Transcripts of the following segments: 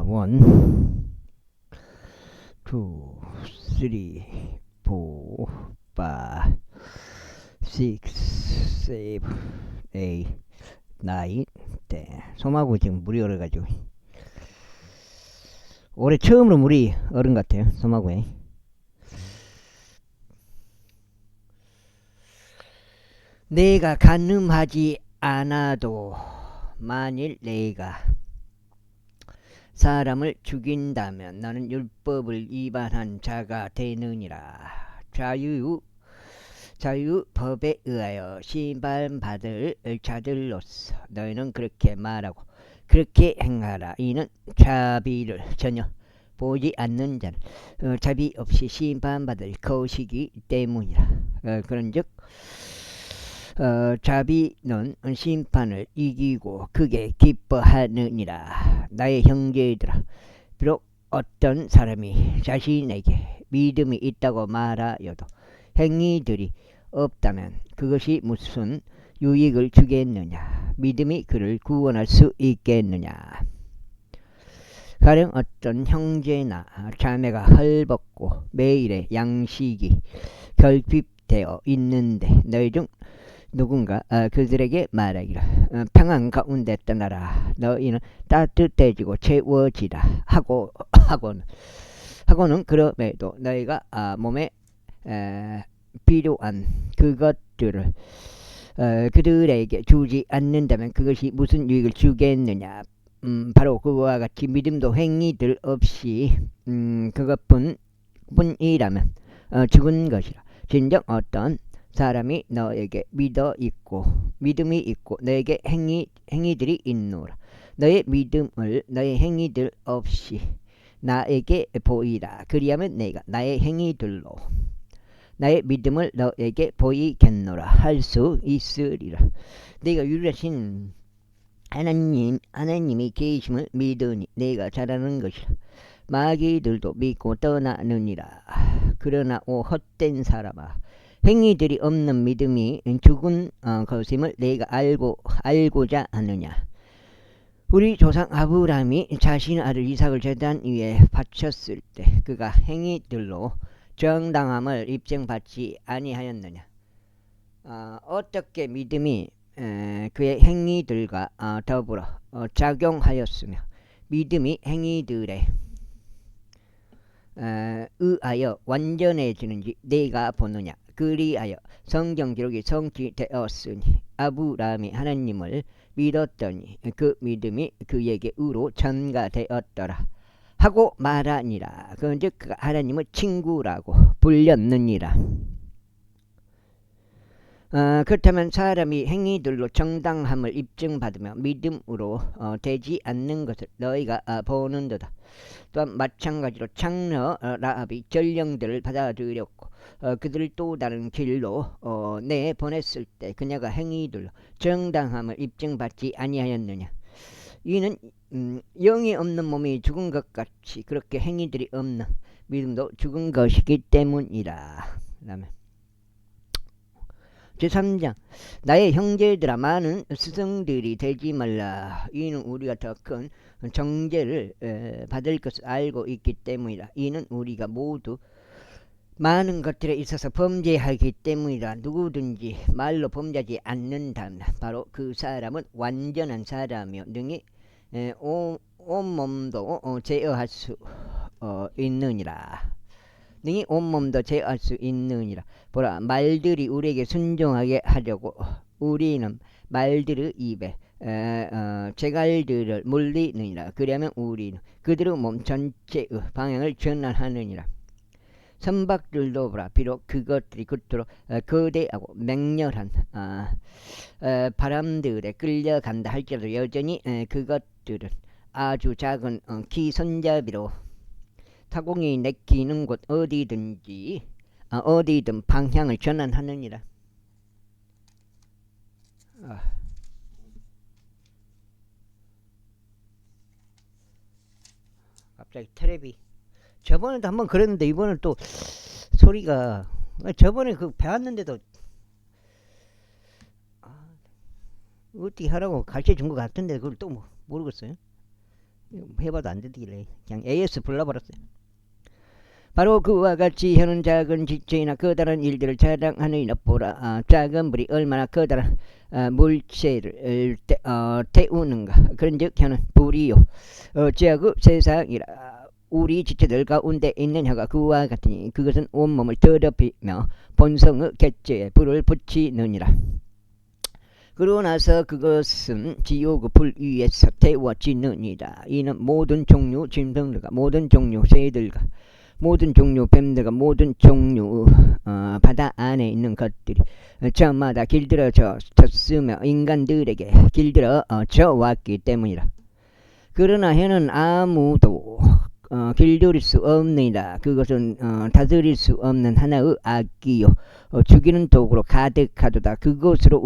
1, 2, 3, 4, 5, 6, 7, 8, 9, 10. 솜하고 지금 물이 얼어가지고 올해 처음으로 물이 얼은 것 같아요. 솜하고에. 내가 간음하지 않아도 만일 내가 사람을 죽인다면 나는 율법을 위반한 자가 되느니라. 자유법에 의하여 심판받을 자들로서 너희는 그렇게 말하고 그렇게 행하라. 이는 자비를 전혀 보지 않는 자는 자비 없이 심판받을 것이기 때문이라. 그런즉 자비는 심판을 이기고 크게 기뻐하느니라. 나의 형제들아, 비록 어떤 사람이 자신에게 믿음이 있다고 말하여도 행위들이 없다면 그것이 무슨 유익을 주겠느냐? 믿음이 그를 구원할 수 있겠느냐? 가령 어떤 형제나 자매가 헐벗고 매일의 양식이 결핍되어 있는데 너희 중 누군가 그들에게 말하기를 평안 가운데 떠나라. 너희는 따뜻해지고 채워지라 하고는 그럼에도 너희가 몸에 필요한 그것들을 그들에게 주지 않는다면 그것이 무슨 유익을 주겠느냐. 바로 그와 같이 믿음도 행위들 없이 그것뿐이라면 죽은 것이라. 진정 어떤 사람이 너에게 믿음이 있고 너에게 행위들이 있노라. 너의 믿음을 너의 행위들 없이 나에게 보이라. 그리하면 내가 나의 행위들로 나의 믿음을 너에게 보이겠노라 할 수 있으리라. 내가 유일하신 하나님이 계심을 믿으니 내가 잘하는 것이라. 마귀들도 믿고 떠나느니라. 그러나 오 헛된 사람아, 행위들이 없는 믿음이 죽은 것임을 내가 알고자 하느냐. 우리 조상 아브라함이 자신의 아들 이삭을 제단 위에 바쳤을 때 그가 행위들로 정당함을 입증받지 아니하였느냐. 어떻게 믿음이 그의 행위들과 더불어 작용하였으며 믿음이 행위들에 의하여 완전해지는지 내가 보느냐. 그리하여 성경 기록이 성취되었으니 아브라함이 하나님을 믿었더니 그 믿음이 그에게 의로 전가되었더라 하고 말하니라. 그런즉 그가 하나님의 친구라고 불렸느니라. 그렇다면 사람이 행위들로 정당함을 입증받으며 믿음으로 되지 않는 것을 너희가 보는도다. 또한 마찬가지로 장러 라합이 전령들을 받아들였고 그들을 또 다른 길로 내보냈을 때 그녀가 행위들로 정당함을 입증받지 아니하였느냐. 이는 영이 없는 몸이 죽은 것 같이 그렇게 행위들이 없는 믿음도 죽은 것이기 때문이라. 그다음에 제3장 나의 형제들아, 많은 스승들이 되지 말라. 이는 우리가 더 큰 정죄를 받을 것을 알고 있기 때문이라. 이는 우리가 모두 많은 것들에 있어서 범죄하기 때문이라. 누구든지 말로 범죄하지 않는다면 바로 그 사람은 완전한 사람이요 능히 온몸도 제어할 수 있느니라. 능히 온몸도 제어할 수 있느니라. 보라, 말들이 우리에게 순종하게 하려고 우리는 말들의 입에 제갈들을 물리느니라. 그러면 우리는 그들의 몸 전체의 방향을 전환하느니라. 선박들도 보라, 비록 그것들이 그토록 거대하고 맹렬한 바람들에 끌려간다 할지라도 여전히 그것들은 아주 작은 기손잡이로 타공이 내키는 곳 어디든 방향을 전환하느니라. 갑자기 텔레비. 저번에도 한번 그랬는데 이번엔 또 소리가, 저번에 그 배웠는데도 어떻게 하라고 가르쳐 준 것 같은데 그걸 또 모르겠어요. 해봐도 안 되길래 그냥 AS 불러버렸어요. 바로 그와 같이 혀는 작은 지체이나 커다란 일들을 자랑하느니 보라. 작은 불이 얼마나 커다란 물체를 태우는가. 그런즉 혀는 불이요 어찌하고 세상이라. 우리 지체들 가운데 있는 혀가 그와 같으니 그것은 온몸을 더럽히며 본성의 객체에 불을 붙이느니라. 그러고 나서 그것은 지옥의 불 위에서 태워지느니라. 이는 모든 종류 짐승들과 모든 종류 새들과 모든 종류 뱀들과 모든 종류 바다 안에 있는 것들이 저마다 길들어졌으며 인간들에게 길들어져 왔기 때문이라. 그러나 혀는 아무도 길들일 수 없느니라. 그것은 다스릴 수 없는 하나의 악기요 죽이는 도구로 가득하도다. 그것으로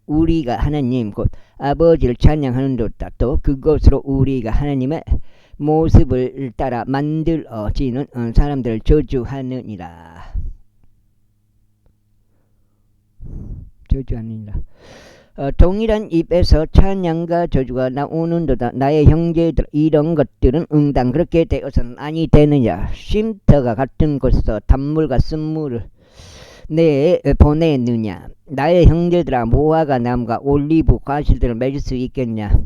우리가 하나님 곧 아버지를 찬양하는도다. 또 그것으로 우리가 하나님의 모습을 따라 만들어지는 사람들을 저주하느니라. 저주하느니라. 동일한 입에서 찬양과 저주가 나오는도다. 나의 형제들, 이런 것들은 응당 그렇게 되어서는 아니 되느냐. 쉼터가 같은 곳에서 단물과 쓴물을 내 보내느냐. 나의 형제들아, 무화과 나무가 올리브 과실들을 맺을 수 있겠냐.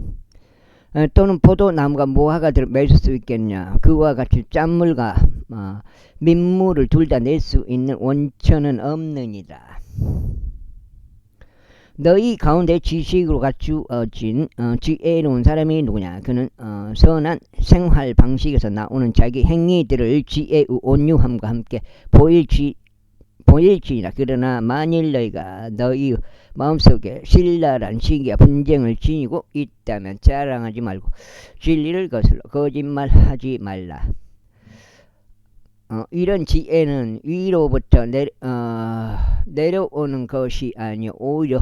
또는 포도나무가 무화과들을 맺을 수 있겠냐. 그와 같이 짠물과 민물을 둘 다 낼 수 있는 원천은 없느니라. 너희 가운데 지식으로 갖추어진 지혜로운 사람이 누구냐. 그는 선한 생활 방식에서 나오는 자기 행위들을 지혜의 온유함과 함께 보일지니라. 그러나 만일 너희가 너희 마음속에 신랄한 시기와 분쟁을 지니고 있다면 자랑하지 말고 진리를 거슬러 거짓말하지 말라. 이런 지혜는 위로부터 내려오는 것이 아니요 오히려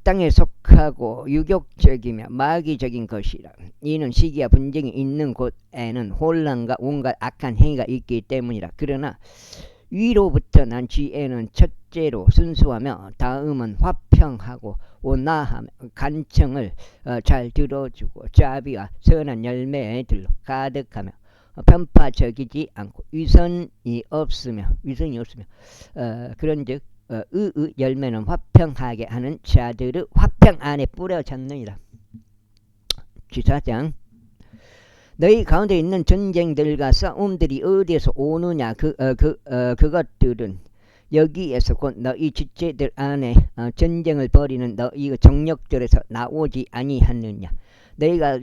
땅에 속하고 유격적이며 마귀적인 것이라. 이는 시기와 분쟁이 있는 곳에는 혼란과 온갖 악한 행위가 있기 때문이라. 그러나 위로부터 난 지혜는 첫째로 순수하며 다음은 화평하고 온화하며 간청을 잘 들어주고 자비와 선한 열매들로 가득하며 편파적이지 않고 위선이 없으며 그런즉 의의 열매는 화평하게 하는 자들의 화평 안에 뿌려졌느니라. 지사장 너희 가운데 있는 전쟁들과 싸움들이 어디에서 오느냐. 그것들은 여기에서 곧 너희 지체들 안에 전쟁을 벌이는 너희 정력들에서 나오지 아니하느냐. 너희가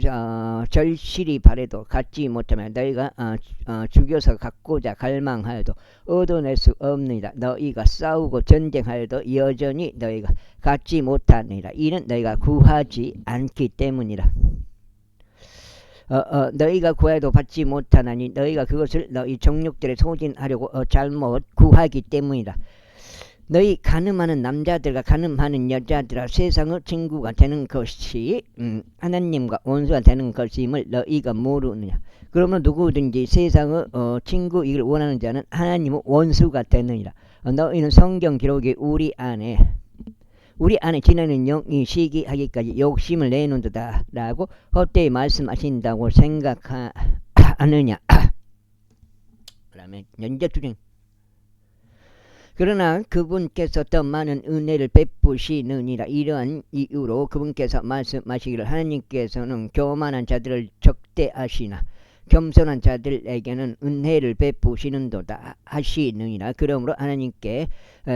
절실히 바래도 갖지 못하면 너희가 죽여서 갖고자 갈망하여도 얻어낼 수 없느니라. 너희가 싸우고 전쟁하여도 여전히 너희가 갖지 못하느니라. 이는 너희가 구하지 않기 때문이라. 너희가 구해도 받지 못하나니 너희가 그것을 너희 정욕들에 소진하려고 잘못 구하기 때문이다. 너희 가늠하는 남자들과 가늠하는 여자들아, 세상의 친구가 되는 것이 하나님과 원수가 되는 것임을 너희가 모르느냐. 그러면 누구든지 세상의 친구이길 원하는 자는 하나님의 원수가 되느니라. 너희는 성경 기록이 우리 안에 지내는 영이 시기하기까지 욕심을 내놓는다 라고 헛되이 말씀하신다고 생각하느냐. 그다음에 연재투쟁. 그러나 그분께서 더 많은 은혜를 베푸시느니라. 이러한 이유로 그분께서 말씀하시기를 하나님께서는 교만한 자들을 적대하시나 겸손한 자들에게는 은혜를 베푸시는도다 하시느니라. 그러므로 하나님께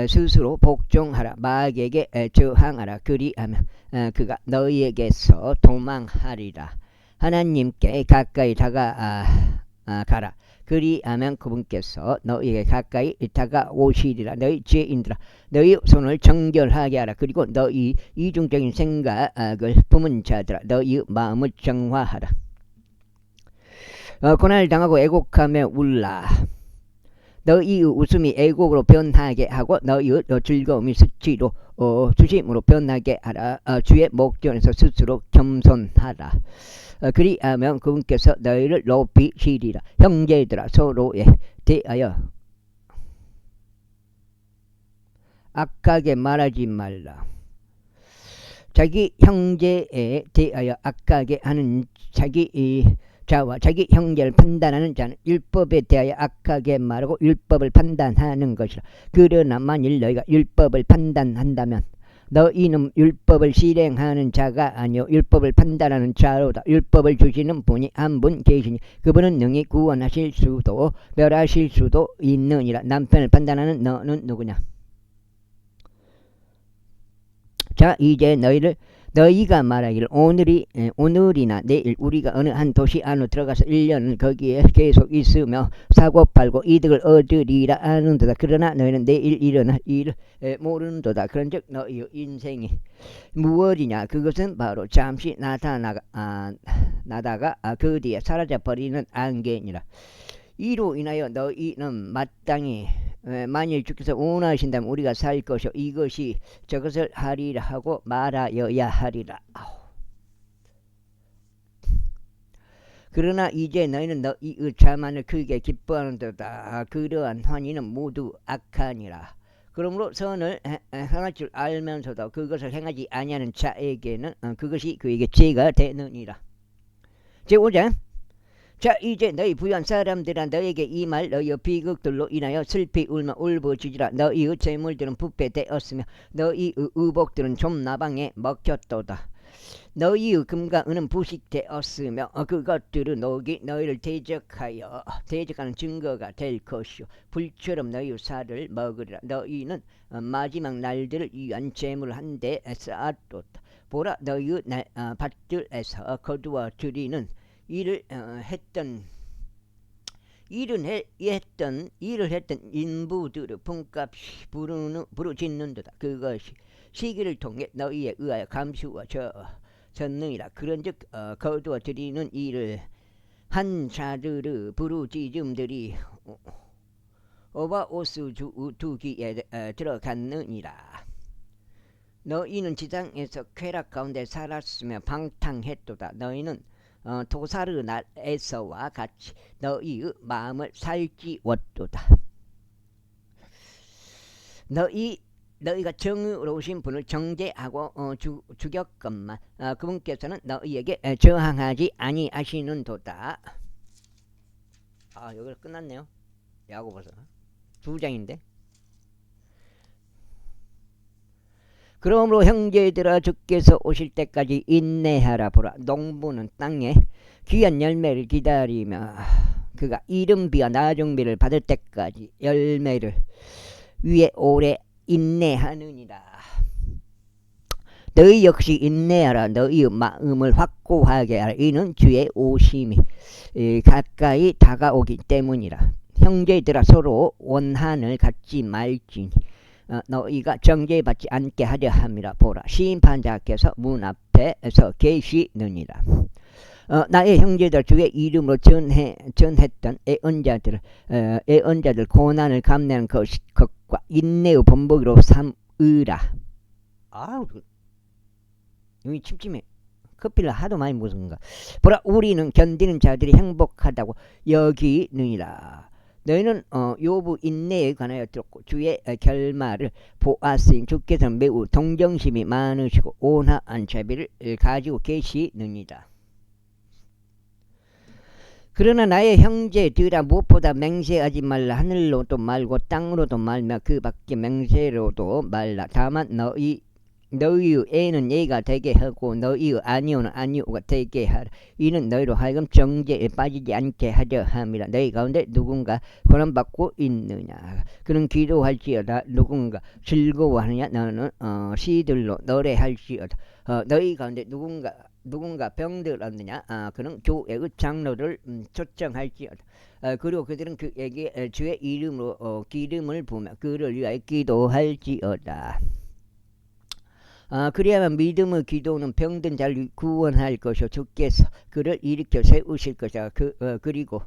스스로 복종하라. 마귀에게 저항하라. 그리하면 그가 너희에게서 도망하리라. 하나님께 가까이 다가가라. 그리하면 그분께서 너희에게 가까이 다가오시리라. 너희 죄인들아, 너희 손을 정결하게 하라. 그리고 너희 이중적인 생각을 품은 자들아, 너희 마음을 정화하라. 고난을 당하고 애곡하며 울라. 너희의 웃음이 애곡으로 변하게 하고 너희의 즐거움이 수심으로 변하게 하라. 주의 목전에서 스스로 겸손하라. 그리하면 그분께서 너희를 높이시리라. 형제들아, 서로에 대하여 악하게 말하지 말라. 자기 형제에 대하여 악하게 하는 자기 자와 자기 형제를 판단하는 자는 율법에 대하여 악하게 말하고 율법을 판단하는 것이라. 그러나 만일 너희가 율법을 판단한다면 너희는 율법을 실행하는 자가 아니요 율법을 판단하는 자로다. 율법을 주시는 분이 한 분 계시니 그분은 능히 구원하실 수도 멸하실 수도 있느니라. 남편을 판단하는 너는 누구냐? 자, 이제 너희가 말하기를 오늘이나 내일 우리가 어느 한 도시 안으로 들어가서 1년을 거기에 계속 있으며 사고 팔고 이득을 얻으리라 하는도다. 그러나 너희는 내일 일어날 일을 모르는도다. 그런즉 너희의 인생이 무엇이냐? 그것은 바로 잠시 나다가 그 뒤에 사라져버리는 안개니라. 이로 인하여 너희는 마땅히 만일 주께서 원하신다면 우리가 살 것이요 이것이 저것을 하리라 하고 말하여야 하리라. 그러나 이제 너희는 너희의 자만을 크게 기뻐하는도다. 그러한 환희는 모두 악하니라. 그러므로 선을 행할 줄 알면서도 그것을 행하지 아니하는 자에게는 그것이 그에게 죄가 되느니라. 제5장. 자, 이제 너희 부유한 사람들아 너에게 이 말 너희의 비극들로 인하여 슬피 울며 울부짖으라. 너희의 재물들은 부패되었으며 너희의 의복들은 좀 나방에 먹혔도다. 너희의 금과 은은 부식되었으며 그것들은 너희를 대적하는 증거가 될 것이요 불처럼 너희의 살을 먹으리라. 너희는 마지막 날들을 위한 재물을 한데 쌓았도다. 보라, 너희의 밭들에서 거두어 들이는 일을 했던 인부들의 품값이 부르짖는도다. 그것이 시기를 통해 너희에 의하여 감추어졌느니라. 그런즉 거두어 들이는 일을 한 자들의 부르짖음들이 오바오스 주 두기에 들어갔느니라. 너희는 지상에서 쾌락 가운데 살았으며 방탕했도다. 너희는 도사르 날에서와 같이 너희의 마음을 살찌웠도다. 너희가 정의로우신 분을 정죄하고 죽였건만 그분께서는 너희에게 저항하지 아니하시는도다. 여기서 끝났네요. 야고보서 2장인데. 그러므로 형제들아 주께서 오실 때까지 인내하라. 보라, 농부는 땅에 귀한 열매를 기다리며 그가 이른비와 나중비를 받을 때까지 열매를 위해 오래 인내하느니라. 너희 역시 인내하라. 너희의 마음을 확고하게 하라. 이는 주의 오심이 가까이 다가오기 때문이라. 형제들아 서로 원한을 갖지 말지니 너희가 정죄받지 않게 하려 함이라. 보라, 심판자께서 문 앞에서 계시느니라. 나의 형제들 주의 이름으로 전했던 애언자들 고난을 감내하는 것과 인내의 본보기로 삼으라. 여기 침침해. 커피를 하도 많이 먹은가. 보라, 우리는 견디는 자들이 행복하다고 여기느니라. 너희는 욥의 인내에 관하여 들었고 주의 결말을 보았으니 주께서는 매우 동정심이 많으시고 온화한 자비를 가지고 계시느니라. 그러나 나의 형제들아 무엇보다 맹세하지 말라. 하늘로도 말고 땅으로도 말며 그 밖에 맹세로도 말라. 다만 너희의 애는 애가 되게 하고 너희의 아니오는 아니오가 되게 하라. 이는 너희로 하여금 정죄에 빠지지 않게 하려 함이라. 너희 가운데 누군가 고난받고 있느냐? 그는 기도할지어다. 누군가 즐거워하느냐? 너는 시들로 노래할지어다. 너희 가운데 누군가 병들었느냐? 그는 교회의 장로를 초청할지어다. 그리고 그들은 그에게 주의 이름으로 기름을 부으며 그를 위하여 기도할지어다. 그리하면 믿음의 기도는 병든 자를 구원할 것이요 주께서 그를 일으켜 세우실 것이다. 그리고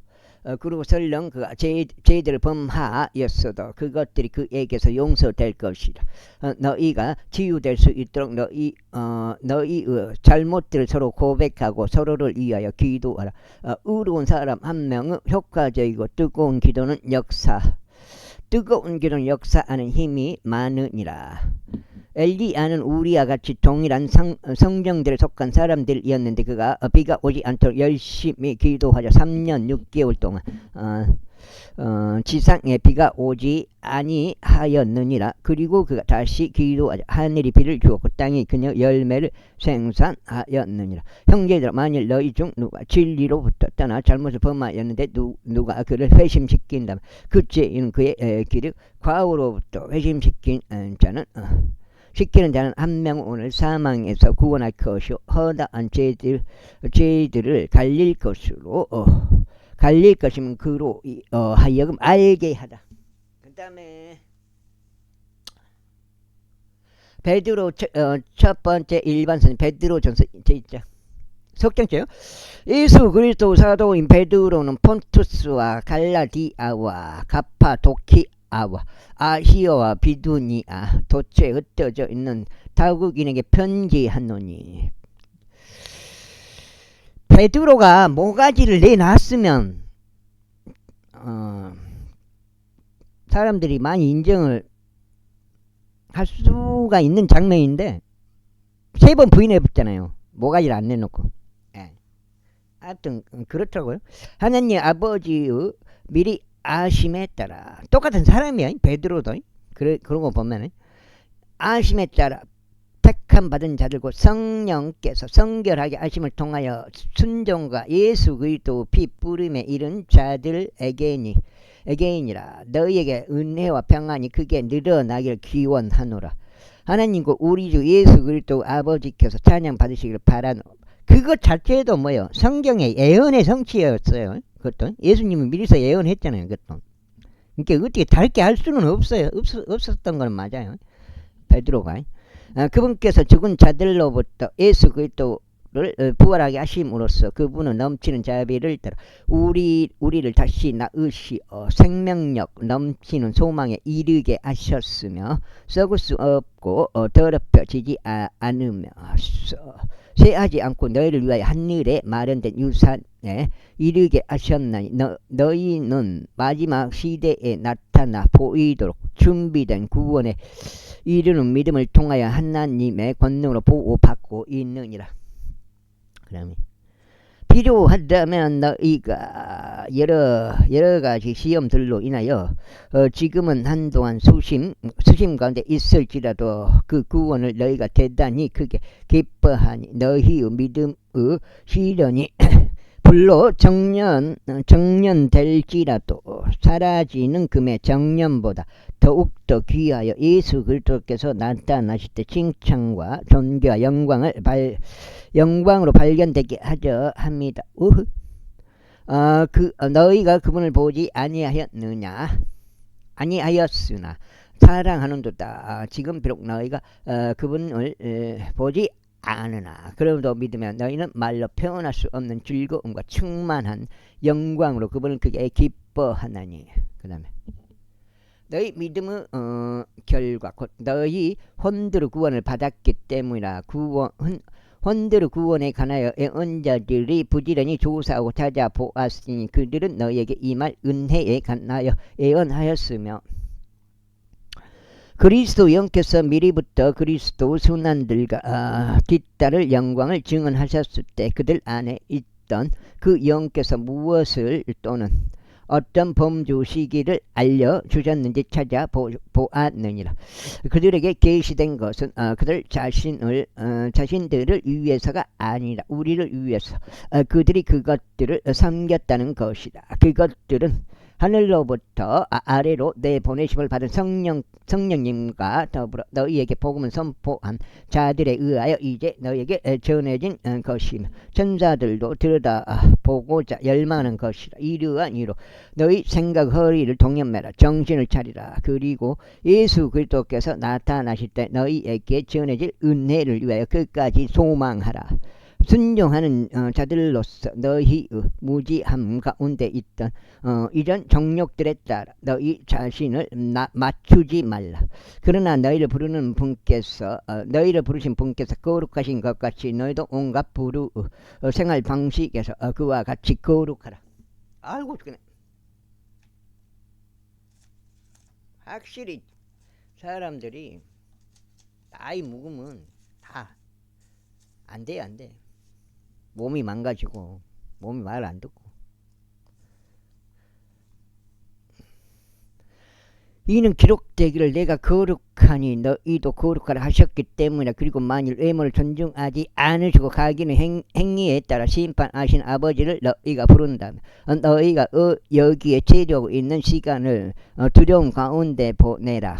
설령 그가 죄들을 범하였어도 그것들이 그에게서 용서될 것이다. 너희가 치유될 수 있도록 너희의 잘못들을 서로 고백하고 서로를 위하여 기도하라. 의로운 사람 한 명은 효과적이고 뜨거운 기도는 역사하는 힘이 많으니라. 엘리야는 우리와 같이 동일한 성정들에 속한 사람들이었는데 그가 비가 오지 않도록 열심히 기도하자 3년 6개월 동안 지상에 비가 오지 아니하였느니라. 그리고 그가 다시 기도하자 하늘이 비를 주었고 땅이 그녀 열매를 생산하였느니라. 형제들아, 만일 너희 중 누가 진리로부터 떠나 잘못을 범하였는데 누가 그를 회심시킨다면 그 죄인은 그의 길을 과오로부터 회심시킨 자는 시키는 자는 한 명 오늘 사망에서 구원할 것이요 허다한 죄들을 갈릴 것으로 갈릴 것이면 그로 하여금 알게 하다. 그 다음에 베드로 첫 번째 일반선 베드로전서 제1장 속정죄요. 예수 그리스도 사도인 베드로는 폰투스와 갈라디아와 가파도키아와 아시아와 비두니아 도처에 흩어져 있는 타국인에게 편지하노니. 베드로가 모가지를 내놨으면 사람들이 많이 인정을 할 수가 있는 장면인데 3번 부인해봤잖아요. 모가지를 안 내놓고. 하여튼 그렇더라고요. 하나님 아버지의 미리 아심에 따라 똑같은 사람이야. 베드로도 그런 거 보면은 아심에 따라 택함 받은 자들고 성령께서 성결하게 하심을 통하여 순종과 예수 그리스도 피 뿌림에 이른 자들에게니라. 너희에게 은혜와 평안이 크게 늘어나기를 기원하노라. 하나님과 우리 주 예수 그리스도 아버지께서 찬양 받으시기를 바라노. 그것 자체도 뭐예요? 성경의 예언의 성취였어요. 그것도 예수님이 미리서 예언했잖아요. 그것도. 그러니까 어떻게 다르게 할 수는 없어요. 없었던 건 맞아요. 베드로가. 그분께서 죽은 자들로부터 예수 그리스도를 부활하게 하심으로써 그분은 넘치는 자비를 따라 우리를 다시 낳으시어 생명력 넘치는 소망에 이르게 하셨으며 썩을 수 없고 더럽혀지지 않으며 쇠하지 않고 너희를 위하여 하늘에 마련된 유산에 이르게 하셨나니 너희는 마지막 시대에 나타나 보이도록 준비된 구원에 이르는 믿음을 통하여 하나님의 권능으로 보호받고 있느니라. 그러면 필요하다면 너희가 여러 가지 시험들로 인하여 지금은 한동안 수심 가운데 있을지라도 그 구원을 너희가 대단히 크게 기뻐하니 너희의 믿음의 시련이 불로 정년될지라도 사라지는 금의 정년보다 더욱더 귀하여 예수 그리스도께서 나타나실 때 칭찬과 존귀와 영광으로 발견되게 하려 합니다. 너희가 그분을 보지 아니하였으나 사랑하는도다. 지금 비록 너희가 그분을 보지 않으나 그럼도 믿으면 너희는 말로 표현할 수 없는 즐거움과 충만한 영광으로 그분을 크게 기뻐하나니. 그 다음에 너희 믿음의 결과 곧 너희 혼대로 구원을 받았기 때문이라. 혼대로 구원에 관하여 애언자들이 부지런히 조사하고 찾아보았으니 그들은 너희에게 임할 은혜에 관하여 애언하였으며 그리스도 영께서 미리부터 그리스도 순환들과 뒤따를 영광을 증언하셨을 때 그들 안에 있던 그 영께서 무엇을 또는 어떤 범주시기를 알려주셨는지 찾아보았느니라. 그들에게 계시된 것은 그들 자신들을 위해서가 아니라 우리를 위해서 그들이 그것들을 섬겼다는 것이다. 그것들은 하늘로부터 아래로 내보내심을 받은 성령님과 더불어 너희에게 복음을 선포한 자들에 의하여 이제 너희에게 전해진 것이며 천사들도 들여다보고자 열망하는 것이라. 이러한 이로 너희 생각 허리를 동염매라. 정신을 차리라. 그리고 예수 그리스도께서 나타나실 때 너희에게 전해질 은혜를 위하여 끝까지 소망하라. 순종하는 자들로서 너희의 무지함 가운데 있던 이런 정욕들에 따라 너희 자신을 맞추지 말라. 그러나 너희를 부르신 분께서 거룩하신 것 같이 너희도 온갖 생활 방식에서 그와 같이 거룩하라. 아이고 그네. 확실히 사람들이 나이 묵으면 다 안 돼, 안 돼. 몸이 망가지고 몸이 말 안 듣고. 이는 기록되기를 내가 거룩하니 너희도 거룩하라 하셨기 때문이라. 그리고 만일 외모를 존중하지 않으시고 가기는 행위에 따라 심판하신 아버지를 너희가 부른다면 너희가 여기에 체류하고 있는 시간을 두려움 가운데 보내라.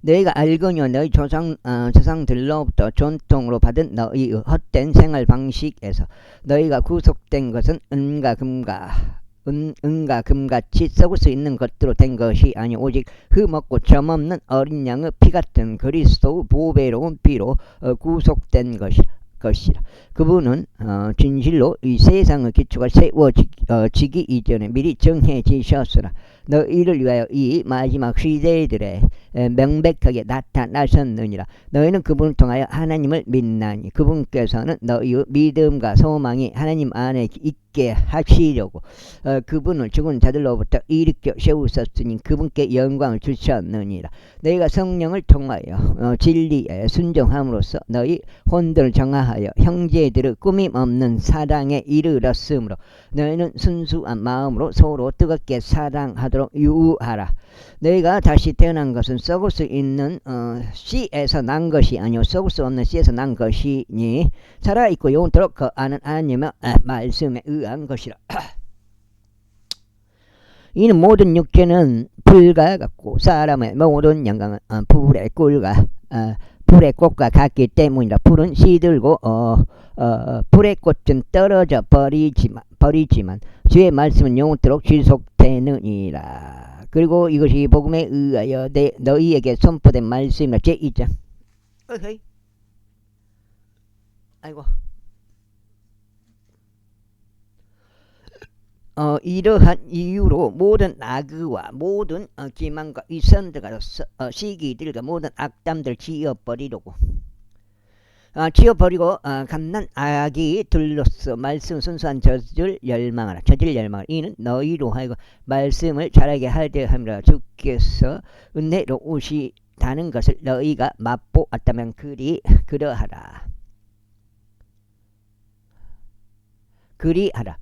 너희가 알거니와 너희 조상들로부터 전통으로 받은 너희의 헛된 생활 방식에서 너희가 구속된 것은 은과 금같이 썩을 수 있는 것들로 된 것이 아니 오직 흠없고 점없는 어린 양의 피 같은 그리스도의 보배로운 피로 구속된 것이라. 그분은 진실로 이 세상의 기초가 세워지기 이전에 미리 정해지셨으나 너희를 위하여 이 마지막 시대들에 명백하게 나타나셨느니라. 너희는 그분을 통하여 하나님을 믿나니 그분께서는 너희의 믿음과 소망이 하나님 안에 있게 하시려고 그분을 죽은 자들로부터 일으켜 세우셨으니 그분께 영광을 주셨느니라. 너희가 성령을 통하여 진리에 순종함으로써 너희 혼돈을 정하여 형제들의 꾸밈 없는 사랑에 이르렀으므로 너희는 순수한 마음으로 서로 뜨겁게 사랑하도록 유하라. 너희가 다시 태어난 것은 썩을 수 있는 씨에서 난 것이 아니요 썩을 수 없는 씨에서 난 것이니 살아있고 영원토록 그 아는 하나님의 말씀에 의한 것이라. 이는 모든 육체는 불과 같고 사람의 모든 영광은 불의 꽃과 같기 때문이라. 불은 시들고 불의 꽃은 떨어져 버리지만 주의 말씀은 영원토록 지속되느니라. 그리고 이것이 복음에 의하여 너희에게 선포된 말씀이라. 제2장. 아이고. 이러한 이유로 모든 악의와 모든 기만과 위선들과 시기들과 모든 악담들 지어버리고 감난 악이 둘러서 말씀 순수한 저질 열망하라. 이는 너희로 하여금 말씀을 잘하게 하려 함이라. 주께서 은혜로우시다는 것을 너희가 맛보았다면 그리하라.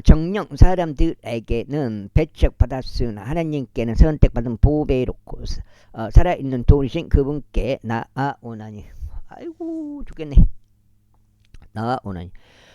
정령 사람들에게는 배척받았으나 하나님께는 선택받은 보배롭고 살아있는 돌이신 그분께 나아오나니. 아이고 죽겠네. 나아오나니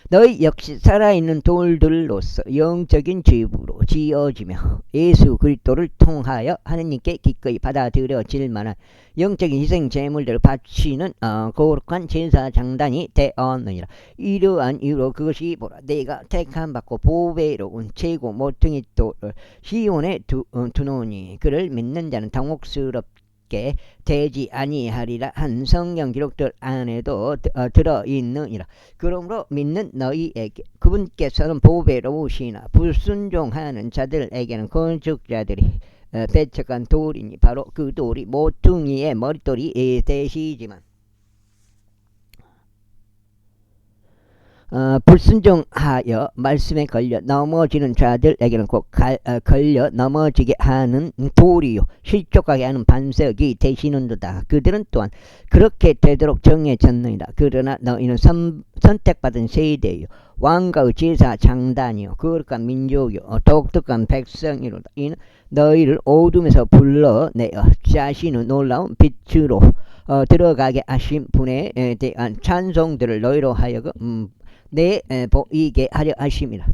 너희 역시 살아있는 돌들로서 영적인 집으로 지어지며 예수 그리스도를 통하여 하나님께 기꺼이 받아들여질 만한 영적인 희생 제물들을 바치는 거룩한 제사 장단이 되었느니라. 이러한 이유로 그것이 보라 내가 택함받고 보배로운 최고 모퉁이 돌을 시온에 두노니 그를 믿는 자는 당혹스럽게 되지 아니하리라 한 성경 기록들 안에도 들어있느니라. 그러므로 믿는 너희에게 그분께서는 보배로우시나 불순종하는 자들에게는 건축자들이 배척한 돌이니 바로 그 돌이 모퉁이의 머릿돌이 되시지만 불순종하여 말씀에 걸려 넘어지는 자들에게는 꼭 걸려 넘어지게 하는 돌이요 실족하게 하는 반석이 되시는도다. 그들은 또한 그렇게 되도록 정해졌느니라. 그러나 너희는 선택받은 세대요 왕가의 제사 장단이요 거룩한 민족이요 독특한 백성이로다. 이는 너희를 어둠에서 불러내어 자신의 놀라운 빛으로 들어가게 하신 분에 대한 찬송들을 너희로 하여금 보이게 하려 하심이라.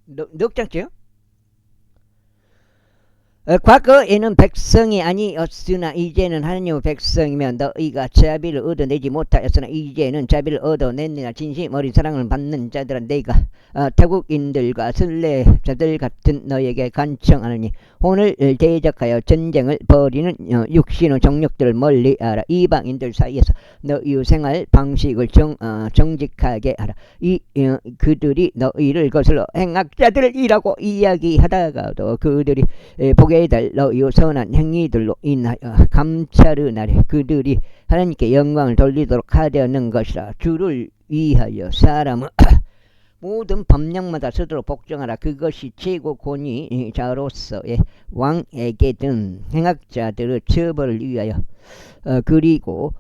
넉 장째요? 과거에는 백성이 아니었으나 이제는 하나님의 백성이면 너희가 자비를 얻어내지 못하였으나 이제는 자비를 얻어냈느냐. 진심 어린 사랑을 받는 자들은 내가 타국인들과 순례자들 같은 너에게 간청하느니 혼을 대적하여 전쟁을 벌이는 육신의 정욕들을 멀리하라. 이방인들 사이에서 너희의 생활 방식을 정직하게 하라. 그들이 너희를 거슬러 행악자들이라고 이야기하다가도 그들이 보게 될 너희의 선한 행위들로 인하여 감찰의날에 그들이 하나님께 영광을 돌리도록 하려는 것이라. 주를 위하여 사람은 모든 법령마다 서로 복종하라. 그것이 최고 권위자로서의 왕에게든 행악자들의 처벌을 위하여 그리고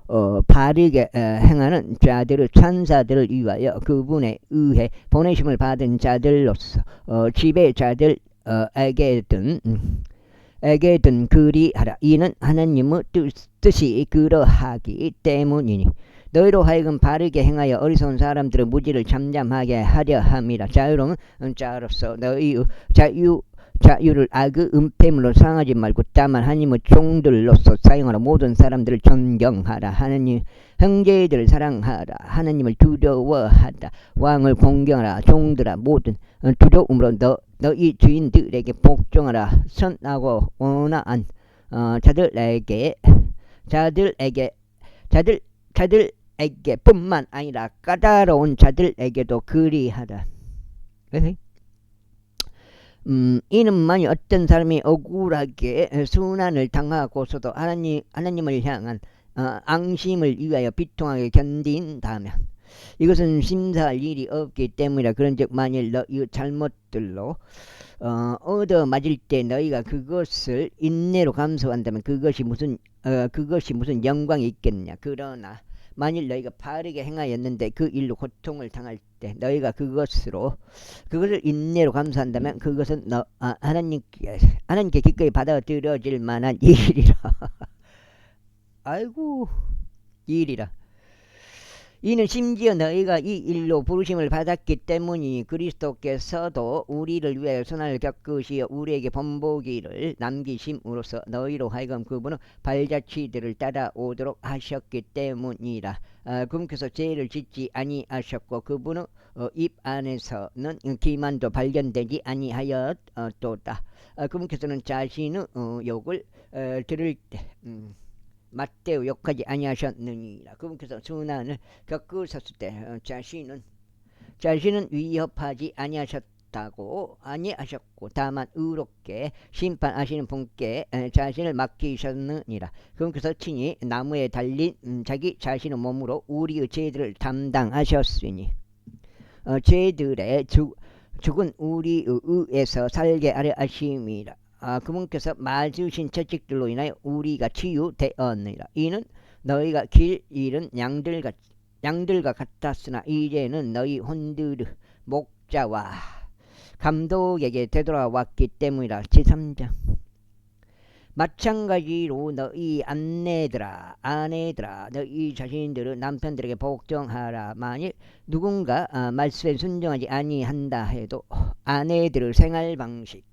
바르게 행하는 자들의 천사들을 위하여 그분에 의해 보내심을 받은 자들로서 지배자들에게든 그리하라. 이는 하나님의 뜻이 그러하기 때문이니 너희로 하여금 바르게 행하여 어리석은 사람들의 무지를 잠잠하게 하려 함이라. 자유로운 자로서 너희의 자유를 악의 은폐물로 사용하지 말고 다만 하나님의 종들로서 사용하라. 모든 사람들을 존경하라. 하나님 형제들을 사랑하라. 하나님을 두려워하라. 왕을 공경하라. 종들아 모든 두려움으로 너희 주인들에게 복종하라. 선하고 온화한 자들에게 뿐만 아니라 까다로운 자들에게도 그리하라. 이는 만일 어떤 사람이 억울하게 순환을 당하고서도 하나님을 향한 앙심을 위하여 비통하게 견딘다면 이것은 심사할 일이 없기 때문이라. 그런즉 만일 너희 잘못들로 얻어 맞을 때 너희가 그것을 인내로 감수한다면 그것이 무슨 영광이 있겠느냐. 그러나 만일 너희가 바르게 행하였는데 그 일로 고통을 당할 때 너희가 그것을 인내로 감수한다면 그것은 하나님께 기꺼이 받아들여질 만한 일이라. 아이고, 일이라. 이는 심지어 너희가 이 일로 부르심을 받았기 때문이니 그리스도께서도 우리를 위하여 손을 겪으시어 우리에게 본보기를 남기심으로써 너희로 하여금 그분의 발자취들을 따라오도록 하셨기 때문이라. 그분께서 죄를 짓지 아니하셨고 그분의 입 안에서는 기만도 발견되지 아니하였도다. 그분께서는 자신의 욕을 들을 때 맞대어 욕하지 아니하셨느니라. 그분께서 순환을 겪으셨을 때 자신은 위협하지 아니하셨고 다만 의롭게 심판하시는 분께 자신을 맡기셨느니라. 그분께서 친히 나무에 달린 자기 자신의 몸으로 우리의 죄들을 담당하셨으니 죄들의 죽은 우리의 의에서 살게 하려 하심이라. 그분께서 맞으신 채찍들로 인하여 우리가 치유되었느니라. 이는 너희가 길 잃은 양들과 같았으나 이제는 너희 혼들의 목자와 감독에게 되돌아왔기 때문이라. 제3장. 마찬가지로 너희 아내들아 너희 자신들의 남편들에게 복종하라. 만일 누군가 말씀에 순종하지 아니한다 해도 아내들의 생활 방식,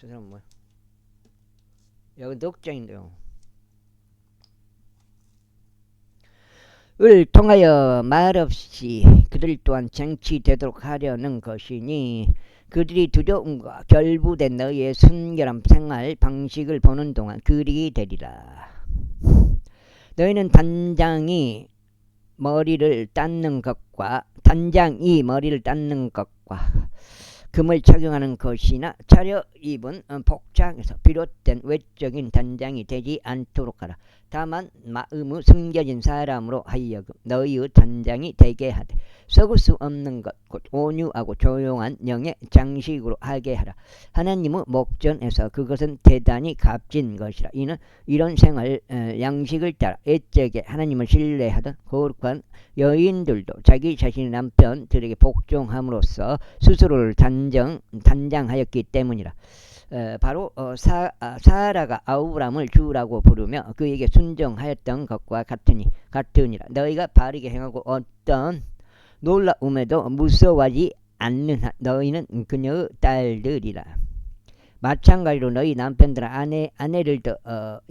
저 사람 뭐야? 여기 넉장인데요. 을 통하여 말없이 그들 또한 쟁취되도록 하려는 것이니 그들이 두려움과 결부된 너희의 순결한 생활 방식을 보는 동안 그리 되리라. 너희는 단장이 머리를 닦는 것과 금을 착용하는 것이나 차려입은 복장에서 비롯된 외적인 단장이 되지 않도록 하라. 다만 마음의 숨겨진 사람으로 하여금 너희의 단장이 되게 하되 썩을 수 없는 것 곧 온유하고 조용한 영의 장식으로 하게 하라. 하나님의 목전에서 그것은 대단히 값진 것이라. 이는 이런 생활 양식을 따라 애적에 하나님을 신뢰하던 거룩한 여인들도 자기 자신의 남편들에게 복종함으로써 스스로를 단장하였기 때문이라. 바로 사라가 아브람을 주라고 부르며 그에게 순종하였던 것과 같으니라. 너희가 바르게 행하고 어떤 놀라움에도 무서워하지 않는 한 너희는 그녀의 딸들이라. 마찬가지로 너희 남편들은 아내를 더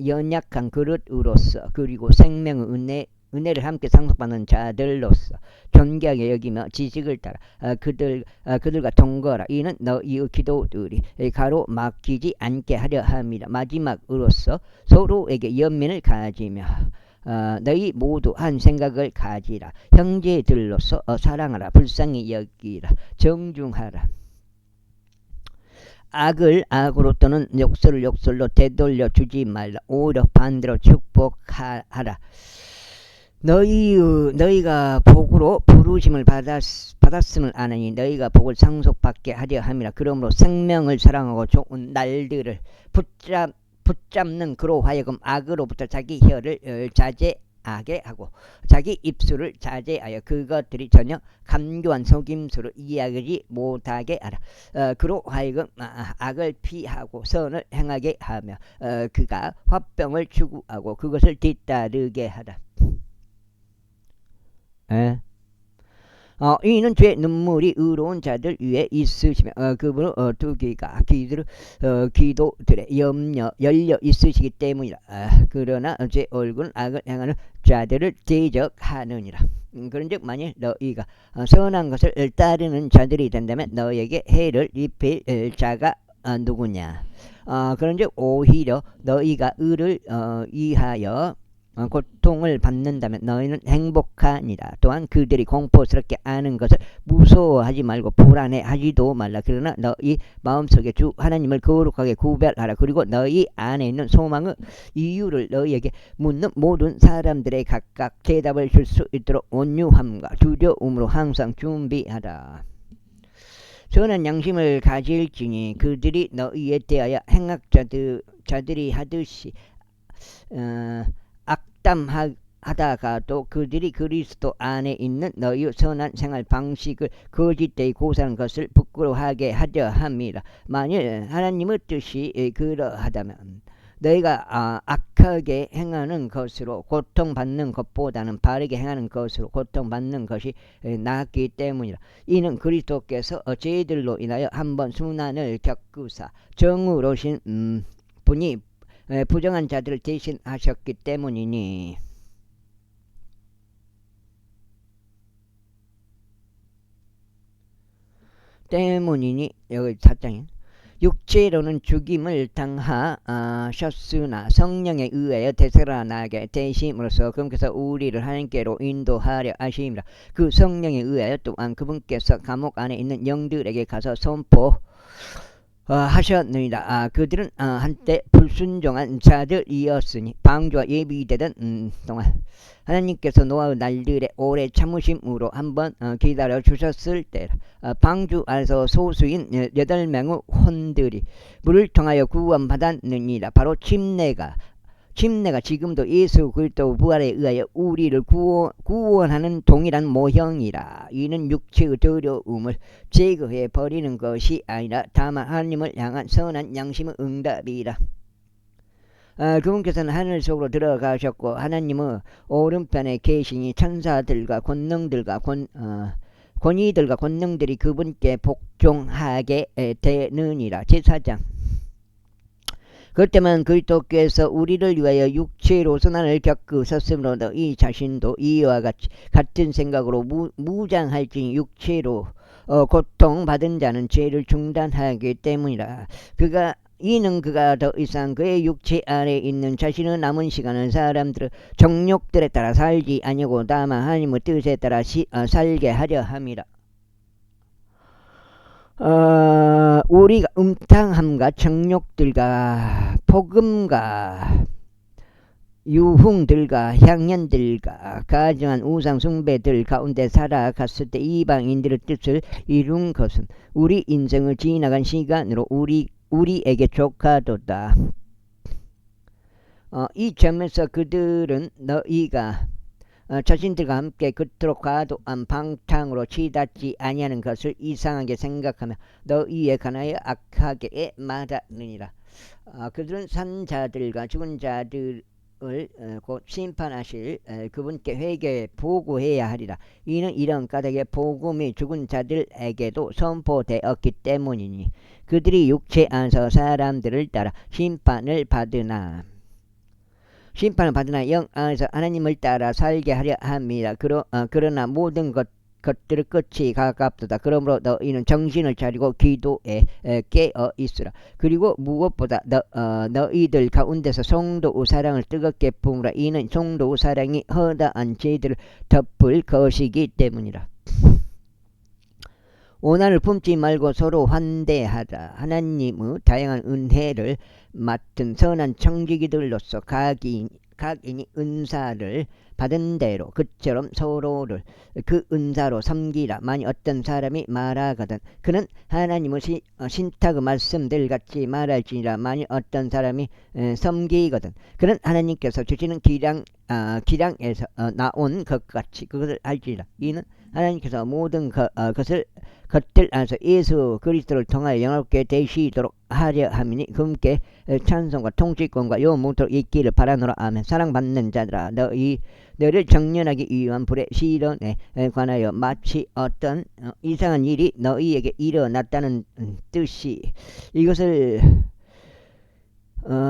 연약한 그릇으로서 그리고 생명의 은혜를 함께 상속받는 자들로서 존귀하게 여기며 지식을 따라 그들과 동거하라. 이는 너희의 기도들이 가로막히지 않게 하려 함이라. 마지막으로서 서로에게 연민을 가지며 너희 모두 한 생각을 가지라. 형제들로서 사랑하라. 불쌍히 여기라. 정중하라. 악을 악으로 또는 욕설을 욕설로 되돌려 주지 말라. 오히려 반대로 축복하라. 너희가 복으로 부르심을 받았음을 아느니 너희가 복을 상속받게 하려 함이라. 그러므로 생명을 사랑하고 좋은 날들을 붙잡는 그로 하여금 악으로부터 자기 혀를 자제하게 하고 자기 입술을 자제하여 그것들이 전혀 감교한 속임수로 이야기하지 못하게 하라. 그로 하여금 악을 피하고 선을 행하게 하며 그가 화병을 추구하고 그것을 뒤따르게 하라. 이는 죄 눈물이 의로운 자들 위에 있으시며 그분은 두기가 기도들의 열려 있으시기 때문이라. 그러나 제 얼굴은 악을 행하는 자들을 대적하느니라. 그런즉 만일 너희가 선한 것을 따르는 자들이 된다면 너희에게 해를 입힐 자가 누구냐. 그런즉 오히려 너희가 의를 위하여 고통을 받는다면 너희는 행복하니라. 또한 그들이 공포스럽게 아는 것을 무서워하지 말고 불안해하지도 말라. 그러나 너희 마음속에 주 하나님을 거룩하게 구별하라. 그리고 너희 안에 있는 소망의 이유를 너희에게 묻는 모든 사람들의 각각 대답을 줄 수 있도록 온유함과 두려움으로 항상 준비하라. 선한 양심을 가질지니 그들이 너희에 대하여 행악자들이 하듯이 악담하다가도 그들이 그리스도 안에 있는 너희의 선한 생활 방식을 거짓되이 고사하는 것을 부끄러워하게 하려 함이라. 만일 하나님의 뜻이 그러하다면 너희가 악하게 행하는 것으로 고통받는 것보다는 바르게 행하는 것으로 고통받는 것이 낫기 때문이라. 이는 그리스도께서 죄들로 인하여 한번 순환을 겪으사 정의로우신 분이 부정한 자들을 대신하셨기 때문이니. 여기 4장에 육체로는 죽임을 당하셨으나 성령에 의하여 되살아나게 되심으로써 그분께서 우리를 하나님께로 인도하려 하심이라. 그 성령에 의하여 또한 그분께서 감옥 안에 있는 영들에게 가서 선포 하셨느니라. 그들은 한때 불순종한 자들이었으니 방주와 예비되던 동안 하나님께서 노아의 날들에 오래 참으심으로 한번 기다려 주셨을 때 방주 안에서 소수인 8명의 혼들이 물을 통하여 구원받았느니라. 바로 침례가 지금도 예수 그리스도 부활에 의하여 우리를 구원하는 동일한 모형이라. 이는 육체의 더러움을 제거해 버리는 것이 아니라 다만 하나님을 향한 선한 양심의 응답이라. 그분께서는 하늘 속으로 들어가셨고 하나님의 오른편에 계시니 천사들과 권능들과 권위들과 권능들이 그분께 복종하게 되느니라. 제4장. 그때만 그리스도께서 우리를 위하여 육체로 선한을 겪으셨으므로 너희 자신도 이와 같은 생각으로 무장할지니 육체로 고통받은 자는 죄를 중단하기 때문이라. 이는 그가 더 이상 그의 육체 안에 있는 자신의 남은 시간은 사람들의 정욕들에 따라 살지 아니고 다만 하나님의 뜻에 따라 살게 하려 함이라. 우리가 음탕함과 정욕들과 폭음과 유흥들과 향연들과 가증한 우상 숭배들 가운데 살아갔을 때 이방인들의 뜻을 이룬 것은 우리 인생을 지나간 시간으로 우리에게 족하도다. 이 점에서 그들은 너희가 자신들과 함께 그토록 과도한 방탕으로 치닫지 아니하는 것을 이상하게 생각하며 너희에 관하여 악하게 말하느니라. 그들은 산 자들과 죽은 자들을 곧 심판하실 그분께 회개에 보고해야 하리라. 이는 이런 까닭에 복음이 죽은 자들에게도 선포되었기 때문이니 그들이 육체 안에서 사람들을 따라 심판을 받으나 영 안에서 하나님을 따라 살게 하려 함이라. 그러나 모든 것들의 끝이 가깝도다. 그러므로 너희는 정신을 차리고 기도에 깨어 있으라. 그리고 무엇보다 너희들 가운데서 성도의 사랑을 뜨겁게 품으라. 이는 성도의 사랑이 허다한 죄들을 덮을 것이기 때문이라. 오난을 품지 말고 서로 환대하라. 하나님의 다양한 은혜를 맡은 선한 청지기들로서 각인이 은사를 받은 대로 그처럼 서로를 그 은사로 섬기라. 만일 어떤 사람이 말하거든 그는 하나님의 신탁의 말씀들 같이 말할지니라. 만일 어떤 사람이 섬기거든 그는 하나님께서 주시는 기량에서 나온 것 같이 그것을 알지니라. 이는 하나님께서 모든 것들 안에서 예수 그리스도를 통하여 영화롭게 되시도록 하려 함이니 그분께 찬송과 통치권과 영원토록 있기를 바라노라. 아멘. 사랑받는 자들아, 너를 정련하기 위한 불의 시련에 관하여 마치 어떤 이상한 일이 너희에게 일어났다는 뜻이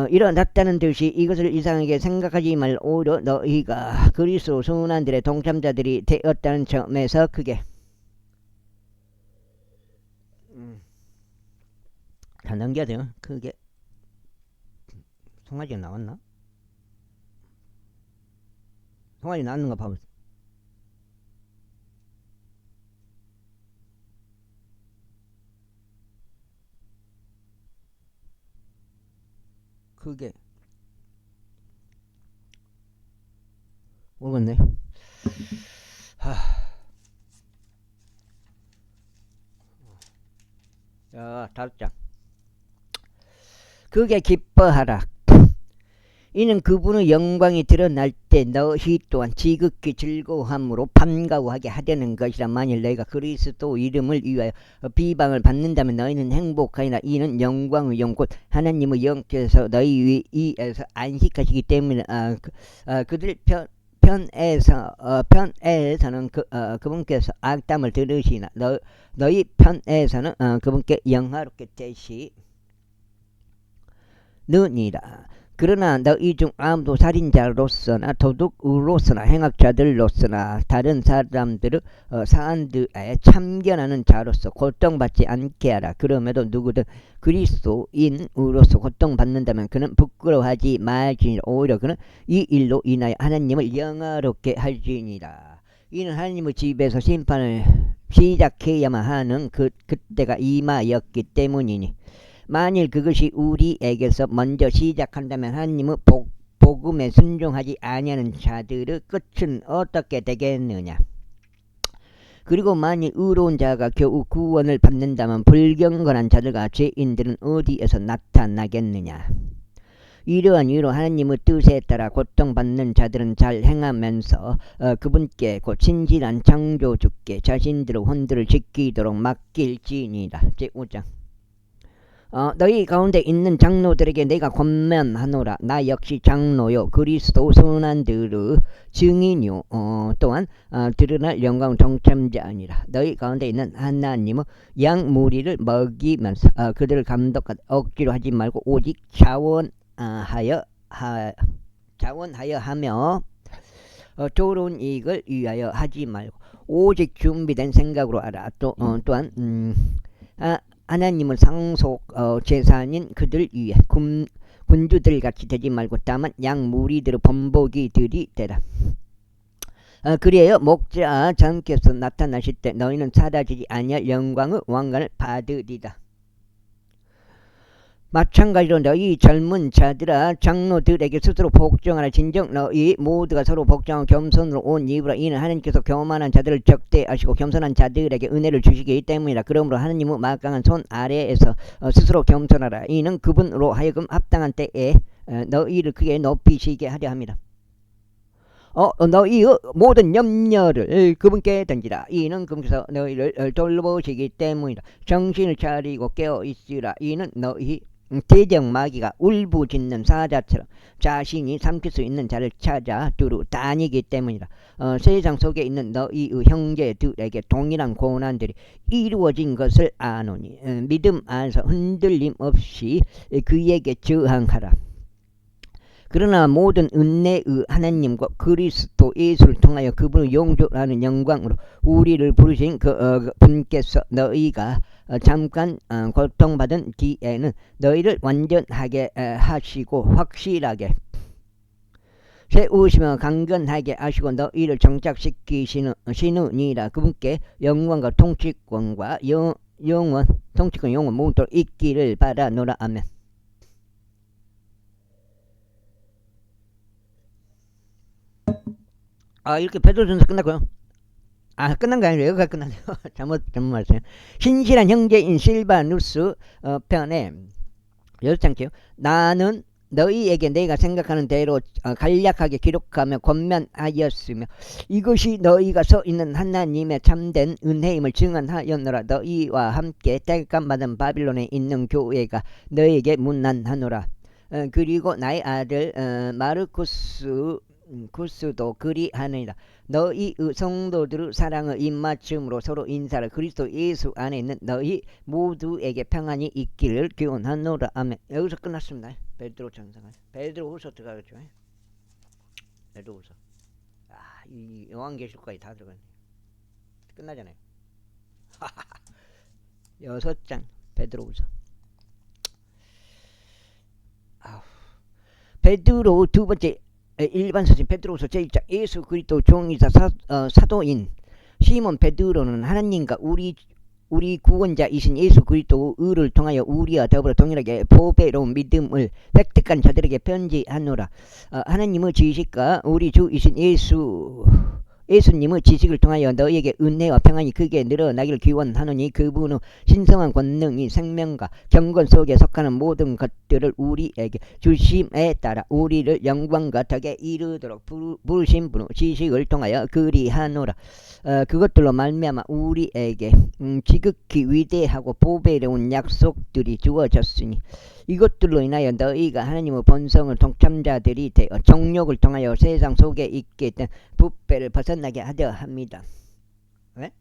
일어났다는 듯이 이것을 이상하게 생각하지 말고 오히려 너희가 그리스도 순환들의 동참자들이 되었다는 점에서 크게 다 넘겨야 돼요. 그게 송아지가 나왔나? 송아지 나왔는 거 봐보세요. 그게 모르겠네. 자, 다섯 장. 그게 기뻐하라. 이는 그분의 영광이 드러날 때 너희 또한 지극히 즐거워함으로 반가워하게 하려는 것이라. 만일 너희가 그리스도 이름을 위하여 비방을 받는다면 너희는 행복하리라. 이는 영광의 영 곧 하나님의 영께서 너희 위에서 안식하시기 때문에 그들 편에서는 그분께서 악담을 들으시나 너희 편에서는 그분께 영화롭게 되시느니라. 그러나 너희 중 아무도 살인자로서나 도둑으로서나 행악자들로서나 다른 사람들의 사안들에 참견하는 자로서 고통받지 않게 하라. 그럼에도 누구든 그리스도인으로서 고통받는다면 그는 부끄러워하지 말지니라. 오히려 그는 이 일로 인하여 하나님을 영화롭게 할지니라. 이는 하나님의 집에서 심판을 시작해야만 하는 그때가 임하였기 때문이니 만일 그것이 우리에게서 먼저 시작한다면 하나님의 복음에 순종하지 아니하는 자들의 끝은 어떻게 되겠느냐. 그리고 만일 의로운 자가 겨우 구원을 받는다면 불경건한 자들과 죄인들은 어디에서 나타나겠느냐. 이러한 이유로 하나님의 뜻에 따라 고통받는 자들은 잘 행하면서 그분께 곧 진실한 창조주께 자신들의 혼들을 지키도록 맡길지니라. 제5장. 너희 가운데 있는 장로들에게 내가 권면하노라. 나 역시 장로요 그리스도 선한들의 증인요 또한 드러날 영광 동참자니라. 너희 가운데 있는 하나님의 양 무리를 먹이면서 그들을 감독하되 억지로 하지 말고 오직 자원하여 하며 좋은 이익을 위하여 하지 말고 오직 준비된 생각으로 하라. 또한 하나님은 상속 재산인 그들 위에 군주들 같이 되지 말고 다만 양 무리들의 본보기들이 되라. 그리하여 목자 장께서 나타나실 때 너희는 사라지지 아니할 영광의 왕관을 받으리라. 마찬가지로 너희 젊은 자들아 장로들에게 스스로 복종하라. 진정 너희 모두가 서로 복종하고 겸손으로 옷 입으라. 이는 하나님께서 교만한 자들을 적대하시고 겸손한 자들에게 은혜를 주시기 때문이라. 그러므로 하나님의 막강한 손 아래에서 스스로 겸손하라. 이는 그분으로 하여금 합당한 때에 너희를 크게 높이시게 하려 합니다. 너희의 모든 염려를 그분께 던지라. 이는 그분께서 너희를 돌보시기 때문이라. 정신을 차리고 깨어있으라. 이는 너희 대적마귀가 울부짖는 사자처럼 자신이 삼킬 수 있는 자를 찾아 두루 다니기 때문이라. 세상 속에 있는 너희의 형제들에게 동일한 고난들이 이루어진 것을 아노니 믿음 안에서 흔들림 없이 그에게 저항하라. 그러나 모든 은혜의 하나님과 그리스도 예수를 통하여 그분의 용조라는 영광으로 우리를 부르신 그 분께서 너희가 잠깐 고통받은 뒤에는 너희를 완전하게 하시고 확실하게 세우시며 강건하게 하시고 너희를 정착시키시느니라. 그분께 영광과 통치권과 영원 모두 있기를 바라노라. 아멘. 이렇게 베드로전서 끝났고요. 끝난 거 아니에요. 여기가 끝났네요. 잘못 말했어요. 신실한 형제인 실바누스 편에 6장째요. 나는 너희에게 내가 생각하는 대로 간략하게 기록하며 권면하였으며 이것이 너희가 서 있는 하나님의 참된 은혜임을 증언하였노라. 너희와 함께 택감받은 바빌론에 있는 교회가 너희에게 문안하노라. 그리고 나의 아들 마르쿠스도 그리하느니라. 너희 성도들의 사랑을 입맞춤으로 서로 인사를 그리스도 예수 안에 있는 너희 모두에게 평안이 있기를 기원하노라. 아멘. 여기서 끝났습니다. 베드로 전서가. 베드로후서 들어가겠죠. 베드로후서. 이 요한계시록까지 다 들어가네. 끝나잖아요. 6장 베드로후서. 베드로 두 번째 일반 서신 베드로후서 제1장. 예수 그리스도 종이사 사도인 시몬 베드로는 하나님과 우리 구원자이신 예수 그리스도 의를 통하여 우리와 더불어 동일하게 보배로운 믿음을 획득한 자들에게 편지하노라. 하나님의 지식과 우리 주이신 예수님의 지식을 통하여 너희에게 은혜와 평안이 크게 늘어나기를 기원하노니 그분의 신성한 권능이 생명과 경건 속에 속하는 모든 것들을 우리에게 주심에 따라 우리를 영광과 덕에 이르도록 부르신 분의 지식을 통하여 그리하노라. 그것들로 말미암아 우리에게 지극히 위대하고 보배로운 약속들이 주어졌으니 이것들로 인하여 너희가 하나님의 본성을 동참자들이 되어 정욕을 통하여 세상 속에 있게 된 부패를 벗어나게 하려 합니다. 네?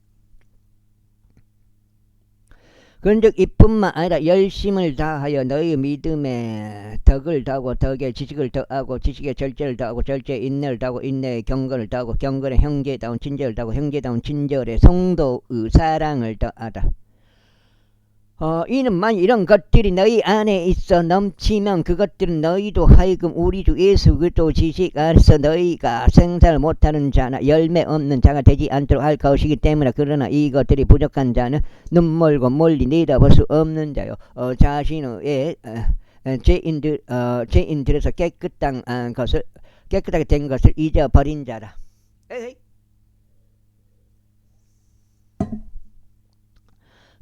그런즉 이뿐만 아니라 열심을 다하여 너희 믿음에 덕을 더하고 덕에 지식을 더하고 지식에 절제를 더하고 절제에 인내를 더하고 인내에 경건을 더하고 경건에 형제다운 친절을 더하고 형제다운 친절에 성도의 사랑을 더하다. 이는 만일 이런 것들이 너희 안에 있어 넘치면 그것들은 너희도 하여금 우리 주 예수 그리스도 지식 안에서 너희가 생사를 못하는 자나 열매 없는 자가 되지 않도록 할 것이기 때문에 그러나 이것들이 부족한 자는 눈멀고 멀리 내다볼 수 없는 자요 자신의 죄인들에서 깨끗하게 된 것을 잊어버린 자라. 에이.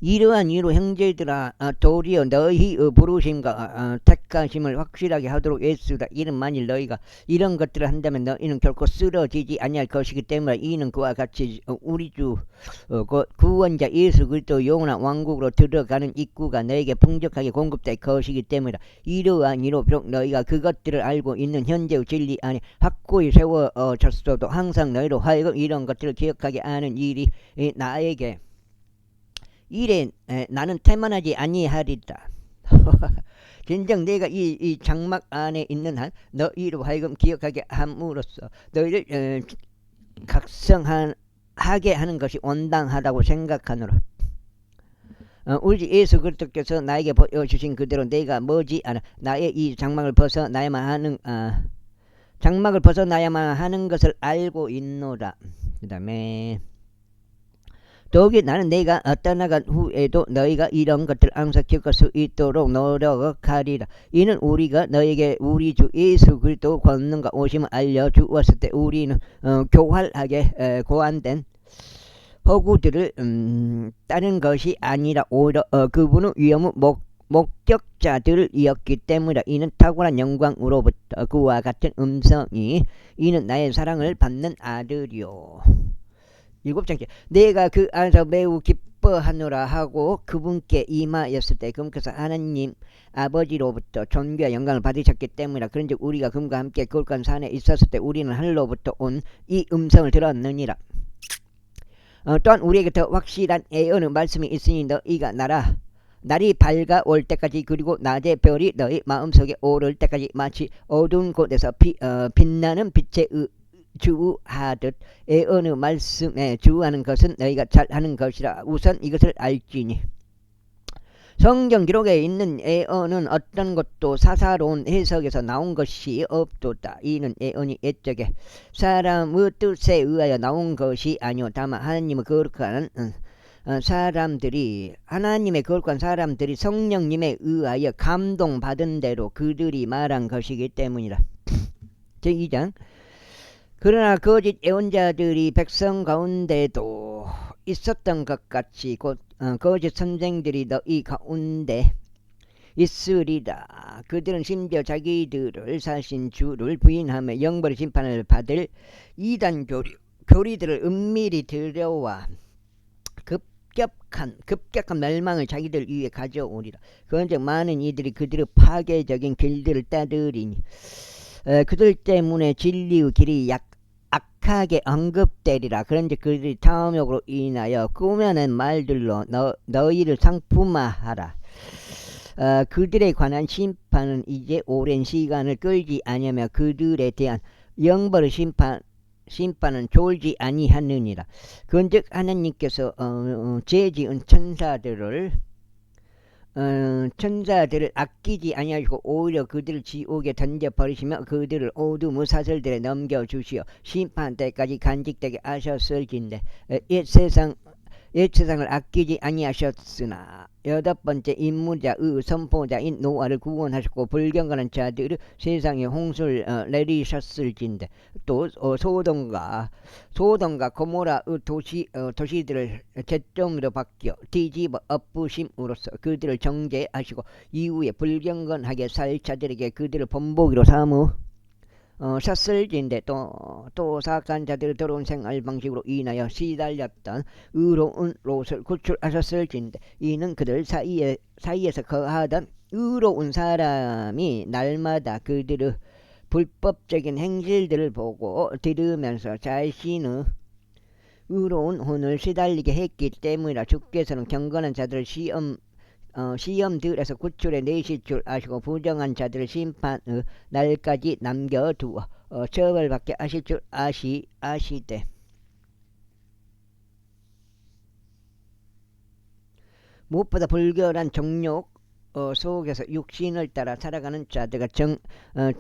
이러한 이유로 형제들아 도리어 너희의 부르심과 택하심을 확실하게 하도록 애쓰다. 이는 만일 너희가 이런 것들을 한다면 너희는 결코 쓰러지지 아니할 것이기 때문에 이는 그와 같이 우리 주 구원자 예수 그리스도 영원한 왕국으로 들어가는 입구가 너에게 풍족하게 공급될 것이기 때문이다. 이러한 이유로 비록 너희가 그것들을 알고 있는 현재의 진리 안에 확고히 세워졌어도 항상 너희로 하여금 이런 것들을 기억하게 하는 일이 나에게 이래 나는 태만하지 아니하리다. 진정 내가 이 장막 안에 있는 한 너희로 하여금 기억하게 함으로써 너희를 각성하게 하는 것이 온당하다고 생각하노라. 우리 예수 그리스도께서 나에게 보여주신 그대로 내가 머지않아 나의 이 장막을 벗어나야만 하는 것을 알고 있노라. 그 다음에 더욱이 나는 내가 떠나간 후에도 너희가 이런 것들을 항상 기억할 수 있도록 노력하리라. 이는 우리가 너에게 우리 주 예수 그리스도 권능과 오심을 알려주었을 때 우리는 교활하게 고안된 허구들을 따른 것이 아니라 오히려 그분의 위엄의 목격자들이었기 때문이다. 이는 탁월한 영광으로부터 그와 같은 음성이 이는 나의 사랑을 받는 아들이요. 7장째 내가 그 안에서 매우 기뻐하노라 하고 그분께 임하였을 때 그분께서 하나님 아버지로부터 존귀와 영광을 받으셨기 때문이라. 그런즉 우리가 그분과 함께 거룩한 산에 있었을 때 우리는 하늘로부터 온 이 음성을 들었느니라. 또한 우리에게 더 확실한 예언의 말씀이 있으니 너희가 날이 밝아올 때까지 그리고 낮의 별이 너희 마음속에 오를 때까지 마치 어두운 곳에서 빛나는 빛에 주하듯 예언의 말씀에 주하는 것은 너희가 잘하는 것이라. 우선 이것을 알지니 성경 기록에 있는 예언은 어떤 것도 사사로운 해석에서 나온 것이 없도다. 이는 예언이 옛적에 사람의 뜻에 의하여 나온 것이 아니오 다만 하나님의 거룩한 사람들이 성령님에 의하여 감동받은 대로 그들이 말한 것이기 때문이라. 제2장 그러나 거짓 예언자들이 백성 가운데도 있었던 것 같이 곧 거짓 선생들이 너희 가운데 있으리라. 그들은 심지어 자기들을 사신 주를 부인하며 영벌의 심판을 받을 이단 교리들을 은밀히 들여와 급격한 멸망을 자기들 위해 가져오리라. 그런즉 많은 이들이 그들의 파괴적인 길들을 따르리니 그들 때문에 진리의 길이 악하게 언급되리라. 그런즉 그들이 탐욕으로 인하여 꾸며낸 말들로 너희를 상품화하라. 그들에 관한 심판은 이제 오랜 시간을 끌지 아니하며 그들에 대한 영벌의 심판은 졸지 아니하느니라. 그런즉 하나님께서 죄지은 천사들을 아끼지 아니하시고 오히려 그들을 지옥에 던져버리시며 그들을 어둠의 사슬들에 넘겨주시어 심판 때까지 간직되게 하셨을진데 옛 세상을 아끼지 아니하셨으나 여덟 번째 인문자의 선포자인 노아를 구원하셨고 불경건한 자들을 세상에 홍수를 내리셨을진데 또 소돔과 고모라의 도시들을 채점으로 바뀌어 뒤집어 엎으심으로써 그들을 정죄하시고 이후에 불경건하게 살 자들에게 그들을 본보기로 삼으 셨을진데 또 사악한 자들의 더러운 생활 방식으로 인하여 시달렸던 의로운 롯을 구출하셨을진데 이는 그들 사이에서 거하던 의로운 사람이 날마다 그들의 불법적인 행실들을 보고 들으면서 자신의 의로운 혼을 시달리게 했기 때문이라. 주께서는 경건한 자들을 시험들에서 구출해 내실 줄 아시고 부정한 자들을 심판의 날까지 남겨두어 처벌받게 하실 줄 아시되 무엇보다 불결한 정욕 속에서 육신을 따라 살아가는 자들과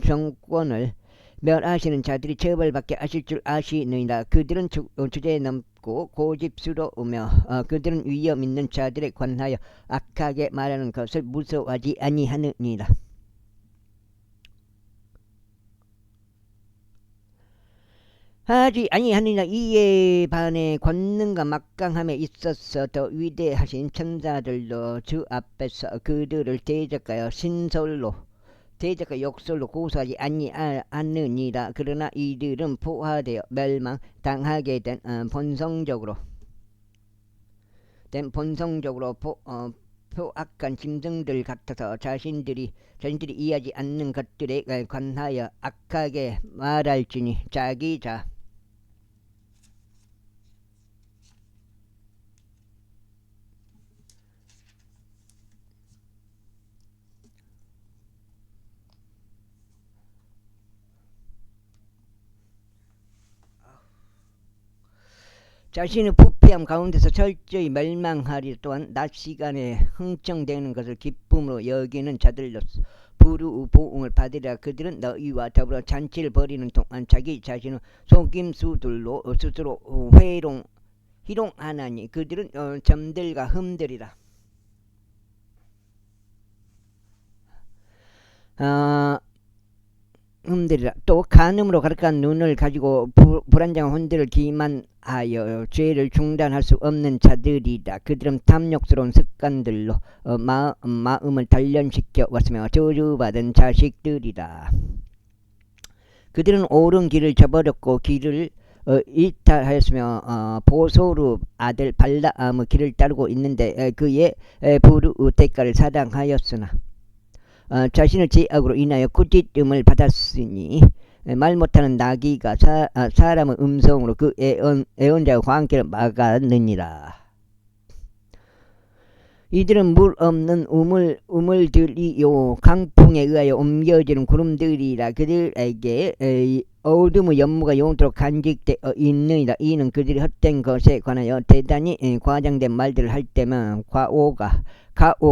정권을 멸하시는 자들이 처벌받게 하실 줄 아시느니라. 그들은 주제에 넘고 고집스러우며 그들은 위험 있는 자들에 관하여 악하게 말하는 것을 무서워하지 아니하느니라. 하지 아니하느니라. 이에 반해 권능과 막강함에 있어서 더 위대하신 천사들도 주 앞에서 그들을 대적하여 욕설로 고소하지 아니하느니라. 그러나 이들은 포화되어 멸망당하게 된 본성적으로 포악한 짐승들 같아서 자신들이 이해하지 않는 것들에 관하여 악하게 말할지니 자기 자신의 부패함 가운데서 철저히 멸망하리. 또한 낮 시간에 흥청되는 것을 기쁨으로 여기는 자들로서 부르의 보응을 받으리라. 그들은 너희와 더불어 잔치를 벌이는 동안 자기 자신의 속임수들로 스스로 희롱하나니 그들은 점들과 흠들이라. 또 간음으로 가득한 눈을 가지고 불안정한 혼들을 기만하여 죄를 중단할 수 없는 자들이다. 그들은 탐욕스러운 습관들로 마음을 단련시켜 왔으며 저주받은 자식들이다. 그들은 옳은 길을 저버렸고 길을 이탈하였으며 보소르 아들 발라암의 길을 따르고 있는데 그의 불의 대가를 사당하였으나 자신의 죄악으로 인하여 꾸짖음을 받았으니 말 못하는 나귀가 사람의 음성으로 그 애언자의 광기를 막았느니라. 이들은 물 없는 우물들이요 강풍에 의하여 옮겨지는 구름들이라. 그들에게 어둠의 연무가 영원토록 간직되어 있느니라. 이는 그들이 헛된 것에 관하여 대단히 과장된 말들을 할 때만 가오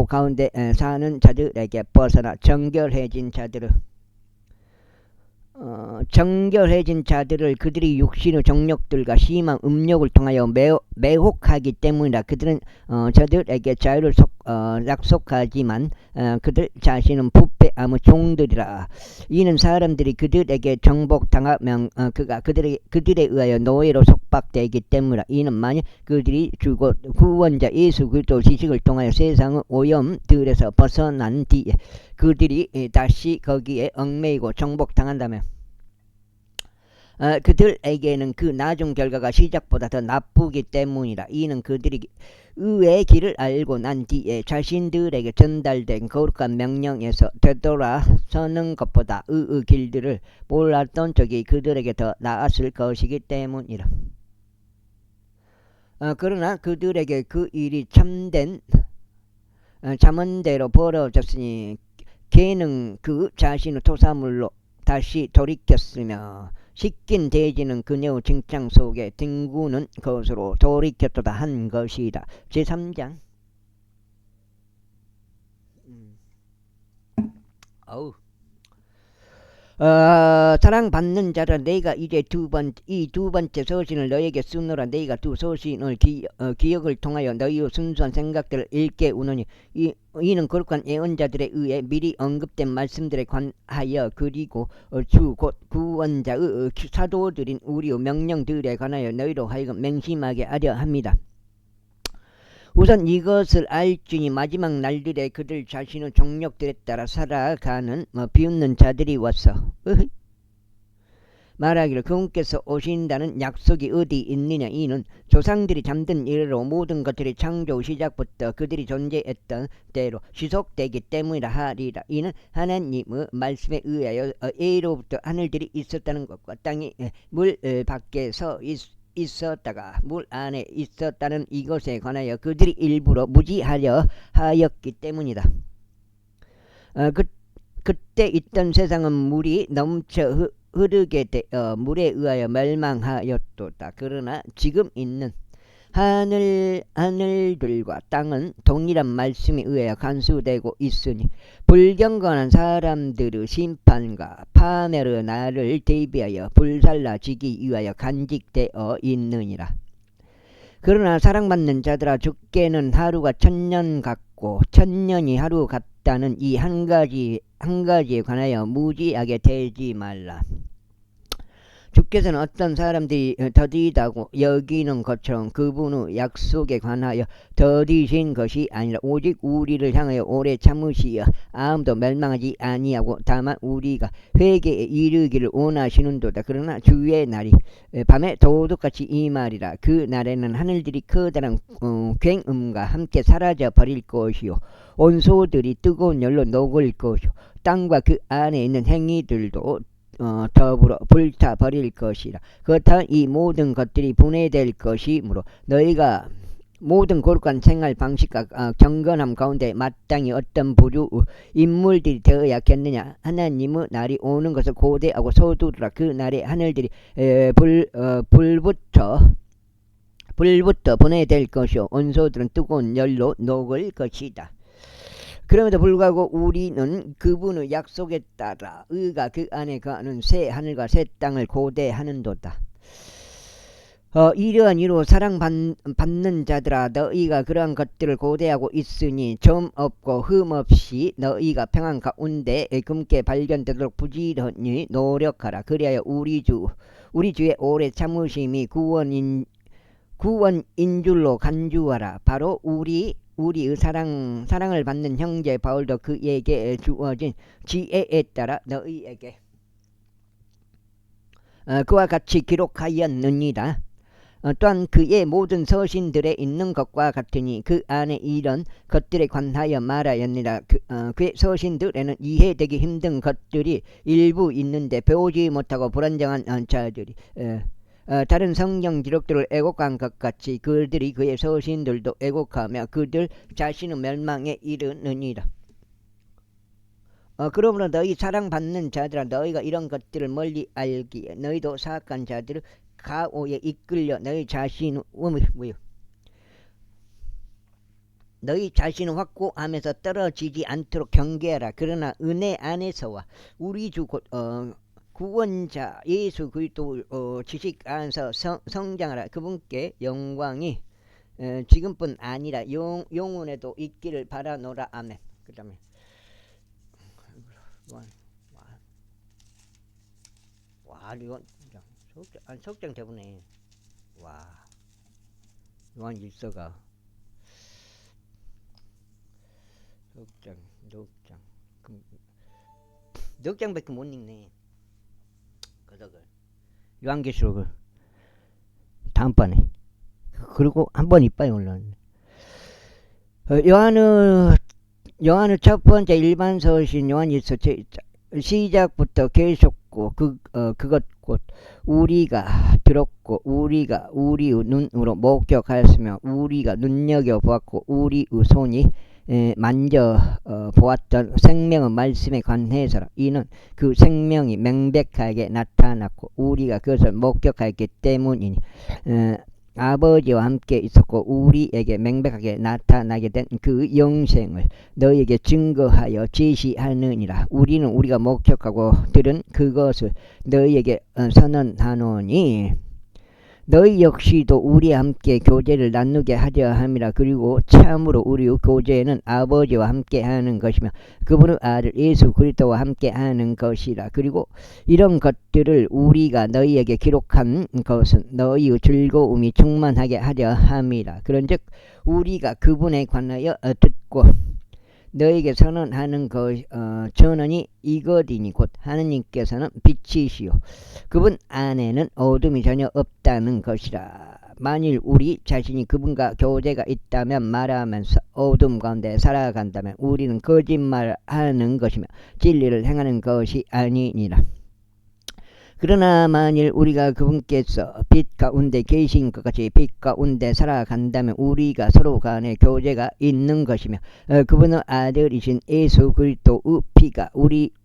가운데 사는 자들에게 벗어나 정결해진 자들을 그들이 육신의 정욕들과 심한 음욕을 통하여 매혹하기 때문이라. 그들은 저들에게 자유를 약속하지만 그들 자신은 부패함의 종들이라. 이는 사람들이 그들에게 정복당하면 그들에 의하여 노예로 속박되기 때문이라. 이는 만일 그들이 주고 구원자 예수 그리스도 지식을 통하여 세상의 오염들에서 벗어난 뒤에 그들이 다시 거기에 얽매이고 정복당한다면 그들에게는 그 나중 결과가 시작보다 더 나쁘기 때문이라. 이는 그들이 의의 길을 알고 난 뒤에 자신들에게 전달된 거룩한 명령에서 되돌아서는 것보다 의의 길들을 몰랐던 적이 그들에게 더 나았을 것이기 때문이라. 그러나 그들에게 그 일이 참된 잠언대로 벌어졌으니 걔는 그 자신의 토사물로 다시 돌이켰으며 씻긴 돼지는 그녀의 칭찬 속에 뒹구는 것으로 돌이켰도다 한 것이다. 제3장. 사랑받는 자라 내가 이제 이 두 번째 서신을 너에게 쓰노라. 내가 두 서신을 기억을 통하여 너희의 순수한 생각들을 읽게 우노니 이는 거룩한 예언자들에 의해 미리 언급된 말씀들에 관하여 그리고 주 곧 구원자의 사도들인 우리의 명령들에 관하여 너희로 하여금 맹심하게 하려 합니다. 우선 이것을 알지니 마지막 날들에 그들 자신의 정욕들에 따라 살아가는 비웃는 자들이 와서 말하기를 그분께서 오신다는 약속이 어디 있느냐. 이는 조상들이 잠든 이래로 모든 것들이 창조 시작부터 그들이 존재했던 대로 지속되기 때문이라 하리라. 이는 하나님의 말씀에 의하여 예로부터 하늘들이 있었다는 것과 땅이 물 밖에서 있었다가 물 안에 있었다는 이것에 관하여 그들이 일부러 무지하려 하였기 때문이다. 그때 있던 세상은 물이 넘쳐 흐르게 되어 물에 의하여 멸망하였도다. 그러나 지금 있는 하늘들과 땅은 동일한 말씀에 의하여 간수되고 있으니 불경건한 사람들의 심판과 파멸의 날을 대비하여 불살라지기 위하여 간직되어 있느니라. 그러나 사랑받는 자들아 주께는 하루가 천년 같고 천년이 하루 같다는 이 한 가지에 관하여 무지하게 되지 말라. 주께서는 어떤 사람들이 더디다고 여기는 것처럼 그분의 약속에 관하여 더디신 것이 아니라 오직 우리를 향하여 오래 참으시어 아무도 멸망하지 아니하고 다만 우리가 회개에 이르기를 원하시는도다. 그러나 주의 날이 밤에 도둑같이 임하리라. 그 날에는 하늘들이 커다란 굉음과 함께 사라져 버릴 것이요 온소들이 뜨거운 열로 녹을 것이요 땅과 그 안에 있는 행위들도 더불어 불타 버릴 것이라. 그렇다면 이 모든 것들이 분해될 것이므로 너희가 모든 거룩한 생활 방식과 경건함 가운데 마땅히 어떤 부류 인물들이 되어야겠느냐. 하나님의 날이 오는 것을 고대하고 서두르라. 그 날에 하늘들이 불부터 분해될 것이요 온소들은 뜨거운 열로 녹을 것이다. 그럼에도 불구하고 우리는 그분의 약속에 따라 의가 그 안에 거하는 새 하늘과 새 땅을 고대하는도다. 이러한 이로 사랑받는 자들아 너희가 그러한 것들을 고대하고 있으니 점 없고 흠 없이 너희가 평안 가운데 금께 발견되도록 부지런히 노력하라. 그리하여 우리 주의 오래 참으심이 구원인 줄로 간주하라. 바로 우리의 사랑을 받는 형제 바울도 그에게 주어진 지혜에 따라 너희에게 그와 같이 기록하였느니라. 또한 그의 모든 서신들에 있는 것과 같으니 그 안에 이런 것들에 관하여 말하였느니라. 그의 서신들에는 이해되기 힘든 것들이 일부 있는데 배우지 못하고 불안정한 자들이 다른 성경 기록들을 애곡한 것 같이 그들이 그의 서신들도 애곡하며 그들 자신의 멸망에 이르느니라. 그러므로 너희 사랑받는 자들아 너희가 이런 것들을 멀리 알기에 너희도 사악한 자들을 가오에 이끌려 너희 자신을 확고함에서 떨어지지 않도록 경계하라. 그러나 은혜 안에서와 우리 주 구원자 예수 그리스도 지식 안에서 성장하라. 그분께 영광이 지금뿐 아니라 영원에도 있기를 바라노라. 아멘. 그 다음에 와 이건 석장 되보네. 와 요한 일서가 넉 장밖에 못 읽네. 그덕을 요한계시록을 다음번에 그리고 한번 이빨이 올라왔네. 요한의 첫 번째 일반 서신 요한일서 시작부터 계속고 그것 곧 우리가 들었고 우리가 우리의 눈으로 목격하였으며 우리가 눈여겨보았고 우리의 손이 만져 보았던 생명의 말씀에 관해서라. 이는 그 생명이 명백하게 나타났고 우리가 그것을 목격하였기 때문이니 아버지와 함께 있었고 우리에게 명백하게 나타나게 된 그 영생을 너희에게 증거하여 제시하느니라. 우리는 우리가 목격하고 들은 그것을 너희에게 선언하노니 너희 역시도 우리와 함께 교제를 나누게 하려 함이라. 그리고 참으로 우리의 교제는 아버지와 함께 하는 것이며 그분의 아들 예수 그리스도와 함께 하는 것이라. 그리고 이런 것들을 우리가 너희에게 기록한 것은 너희의 즐거움이 충만하게 하려 함이라. 그런즉 우리가 그분에 관하여 듣고 너에게 선언하는 전언이 이것이니 곧 하느님께서는 빛이시요 그분 안에는 어둠이 전혀 없다는 것이라. 만일 우리 자신이 그분과 교제가 있다면 말하면서 어둠 가운데 살아간다면 우리는 거짓말하는 것이며 진리를 행하는 것이 아니니라. 그러나 만일 우리가 그분께서 빛 가운데 계신 것 같이 빛 가운데 살아간다면 우리가 서로 간에 교제가 있는 것이며 그분의 아들이신 예수 그리스도의 피가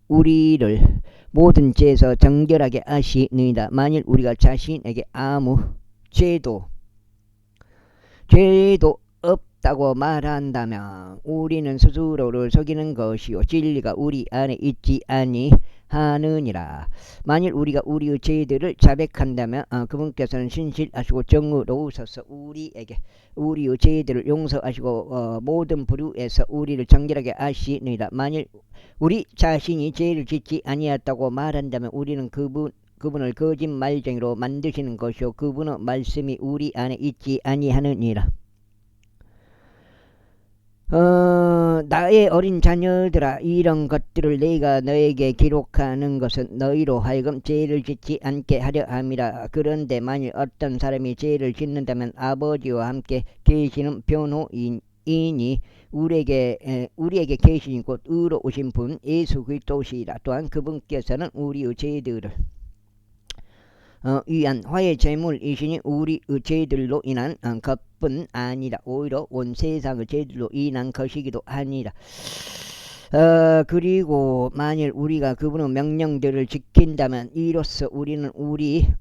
우리를 모든 죄에서 정결하게 하시느니라. 만일 우리가 자신에게 아무 죄도 없다고 말한다면 우리는 스스로를 속이는 것이요 진리가 우리 안에 있지 아니하느니라. 만일 우리가 우리의 죄들을 자백한다면 그분께서는 신실하시고 정의로우셔서 우리에게 우리의 죄들을 용서하시고 모든 불의에서 우리를 정결하게 하시느니라. 만일 우리 자신이 죄를 짓지 아니하였다고 말한다면 우리는 그분을 거짓말쟁이로 만드시는 것이요 그분의 말씀이 우리 안에 있지 아니하느니라. 나의 어린 자녀들아 이런 것들을 내가 너에게 기록하는 것은 너희로 하여금 죄를 짓지 않게 하려 함이라. 그런데 만일 어떤 사람이 죄를 짓는다면 아버지와 함께 계시는 변호인이 우리에게 계시니 곧 의로우신 분 예수 그리스도시라. 또한 그분께서는 우리의 죄들을 위한 화해 제물이시니 우리의 죄들로 인한 것뿐 아니라 오히려 온 세상의 죄들로 인한 것이기도 하니라. 그리고 만일 우리가 그분의 명령들을 지킨다면 이로써 우리는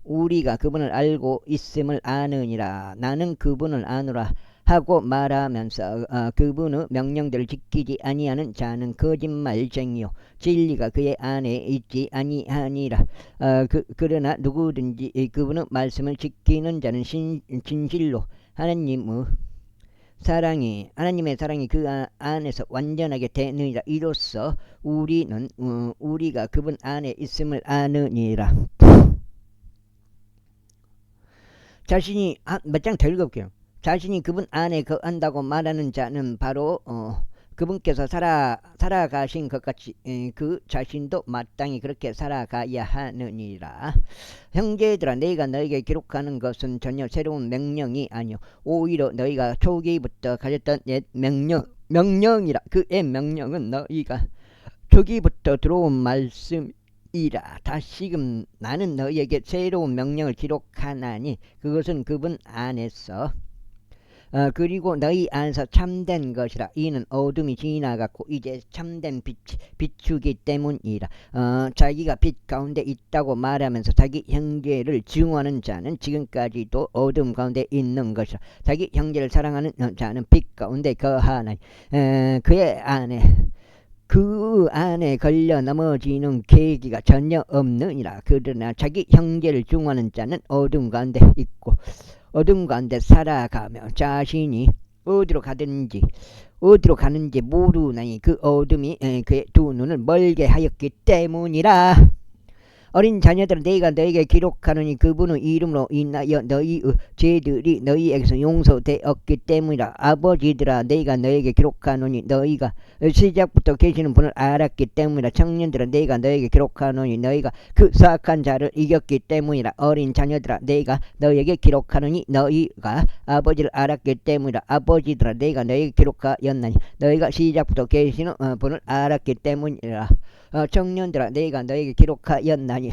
우리가 그분을 알고 있음을 아느니라. 나는 그분을 아노라 하고 말하면서 그분의 명령들을 지키지 아니하는 자는 거짓말쟁이요 진리가 그의 안에 있지 아니하니라. 그러나 누구든지 그분의 말씀을 지키는 자는 진실로 하나님의 사랑이 그 안에서 완전하게 되느니라. 이로써 우리가 그분 안에 있음을 아느니라. 자신이 몇 장 더 읽어볼게요. 자신이 그분 안에 거한다고 말하는 자는 바로 그분께서 살아가신 것 같이 그 자신도 마땅히 그렇게 살아가야 하느니라. 형제들아 내가 너에게 기록하는 것은 전혀 새로운 명령이 아니요 오히려 너희가 초기부터 가졌던 옛 명령이라. 그 옛 명령은 너희가 초기부터 들어온 말씀이라. 다시금 나는 너희에게 새로운 명령을 기록하나니 그것은 그분 안에서 그리고 너희 안에서 참된 것이라. 이는 어둠이 지나갔고 이제 참된 비추기 때문이라. 자기가 빛 가운데 있다고 말하면서 자기 형제를 증오하는 자는 지금까지도 어둠 가운데 있는 것이라. 자기 형제를 사랑하는 자는 빛 가운데 거하나니 그의 안에 그 안에 걸려 넘어지는 계기가 전혀 없느니라. 그러나 자기 형제를 중하는 자는 어둠 가운데 있고 어둠 가운데 살아가며 자신이 어디로 가는지 모르나니 그 어둠이 그의 두 눈을 멀게 하였기 때문이라. 어린 자녀들은 내가 너에게 기록하노니 그분의 이름으로 인하여 너희의 죄들이 너희에게서 용서되었기 때문이라. 아버지들아, 내가 너에게 기록하노니 너희가 시작부터 계시는 분을 알았기 때문이라. 청년들아, 내가 너에게 기록하노니 너희가 그 사악한 자를 이겼기 때문이라. 어린 자녀들아, 내가 너에게 기록하노니 너희가 아버지를 알았기 때문이라. 아버지들아, 내가 너에게 기록하였나니 너희가 시작부터 계시는 분을 알았기 때문이라. 청년들아, 내가 너에게 기록하였나니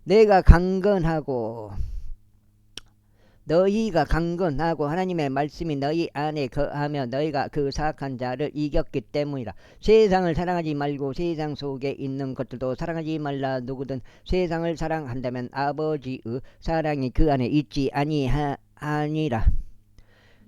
내가 강건하고 너희가 강건하고 하나님의 말씀이 너희 안에 거하며 너희가 그 사악한 자를 이겼기 때문이라. 세상을 사랑하지 말고 세상 속에 있는 것들도 사랑하지 말라. 누구든 세상을 사랑한다면 아버지의 사랑이 그 안에 있지 아니하니라.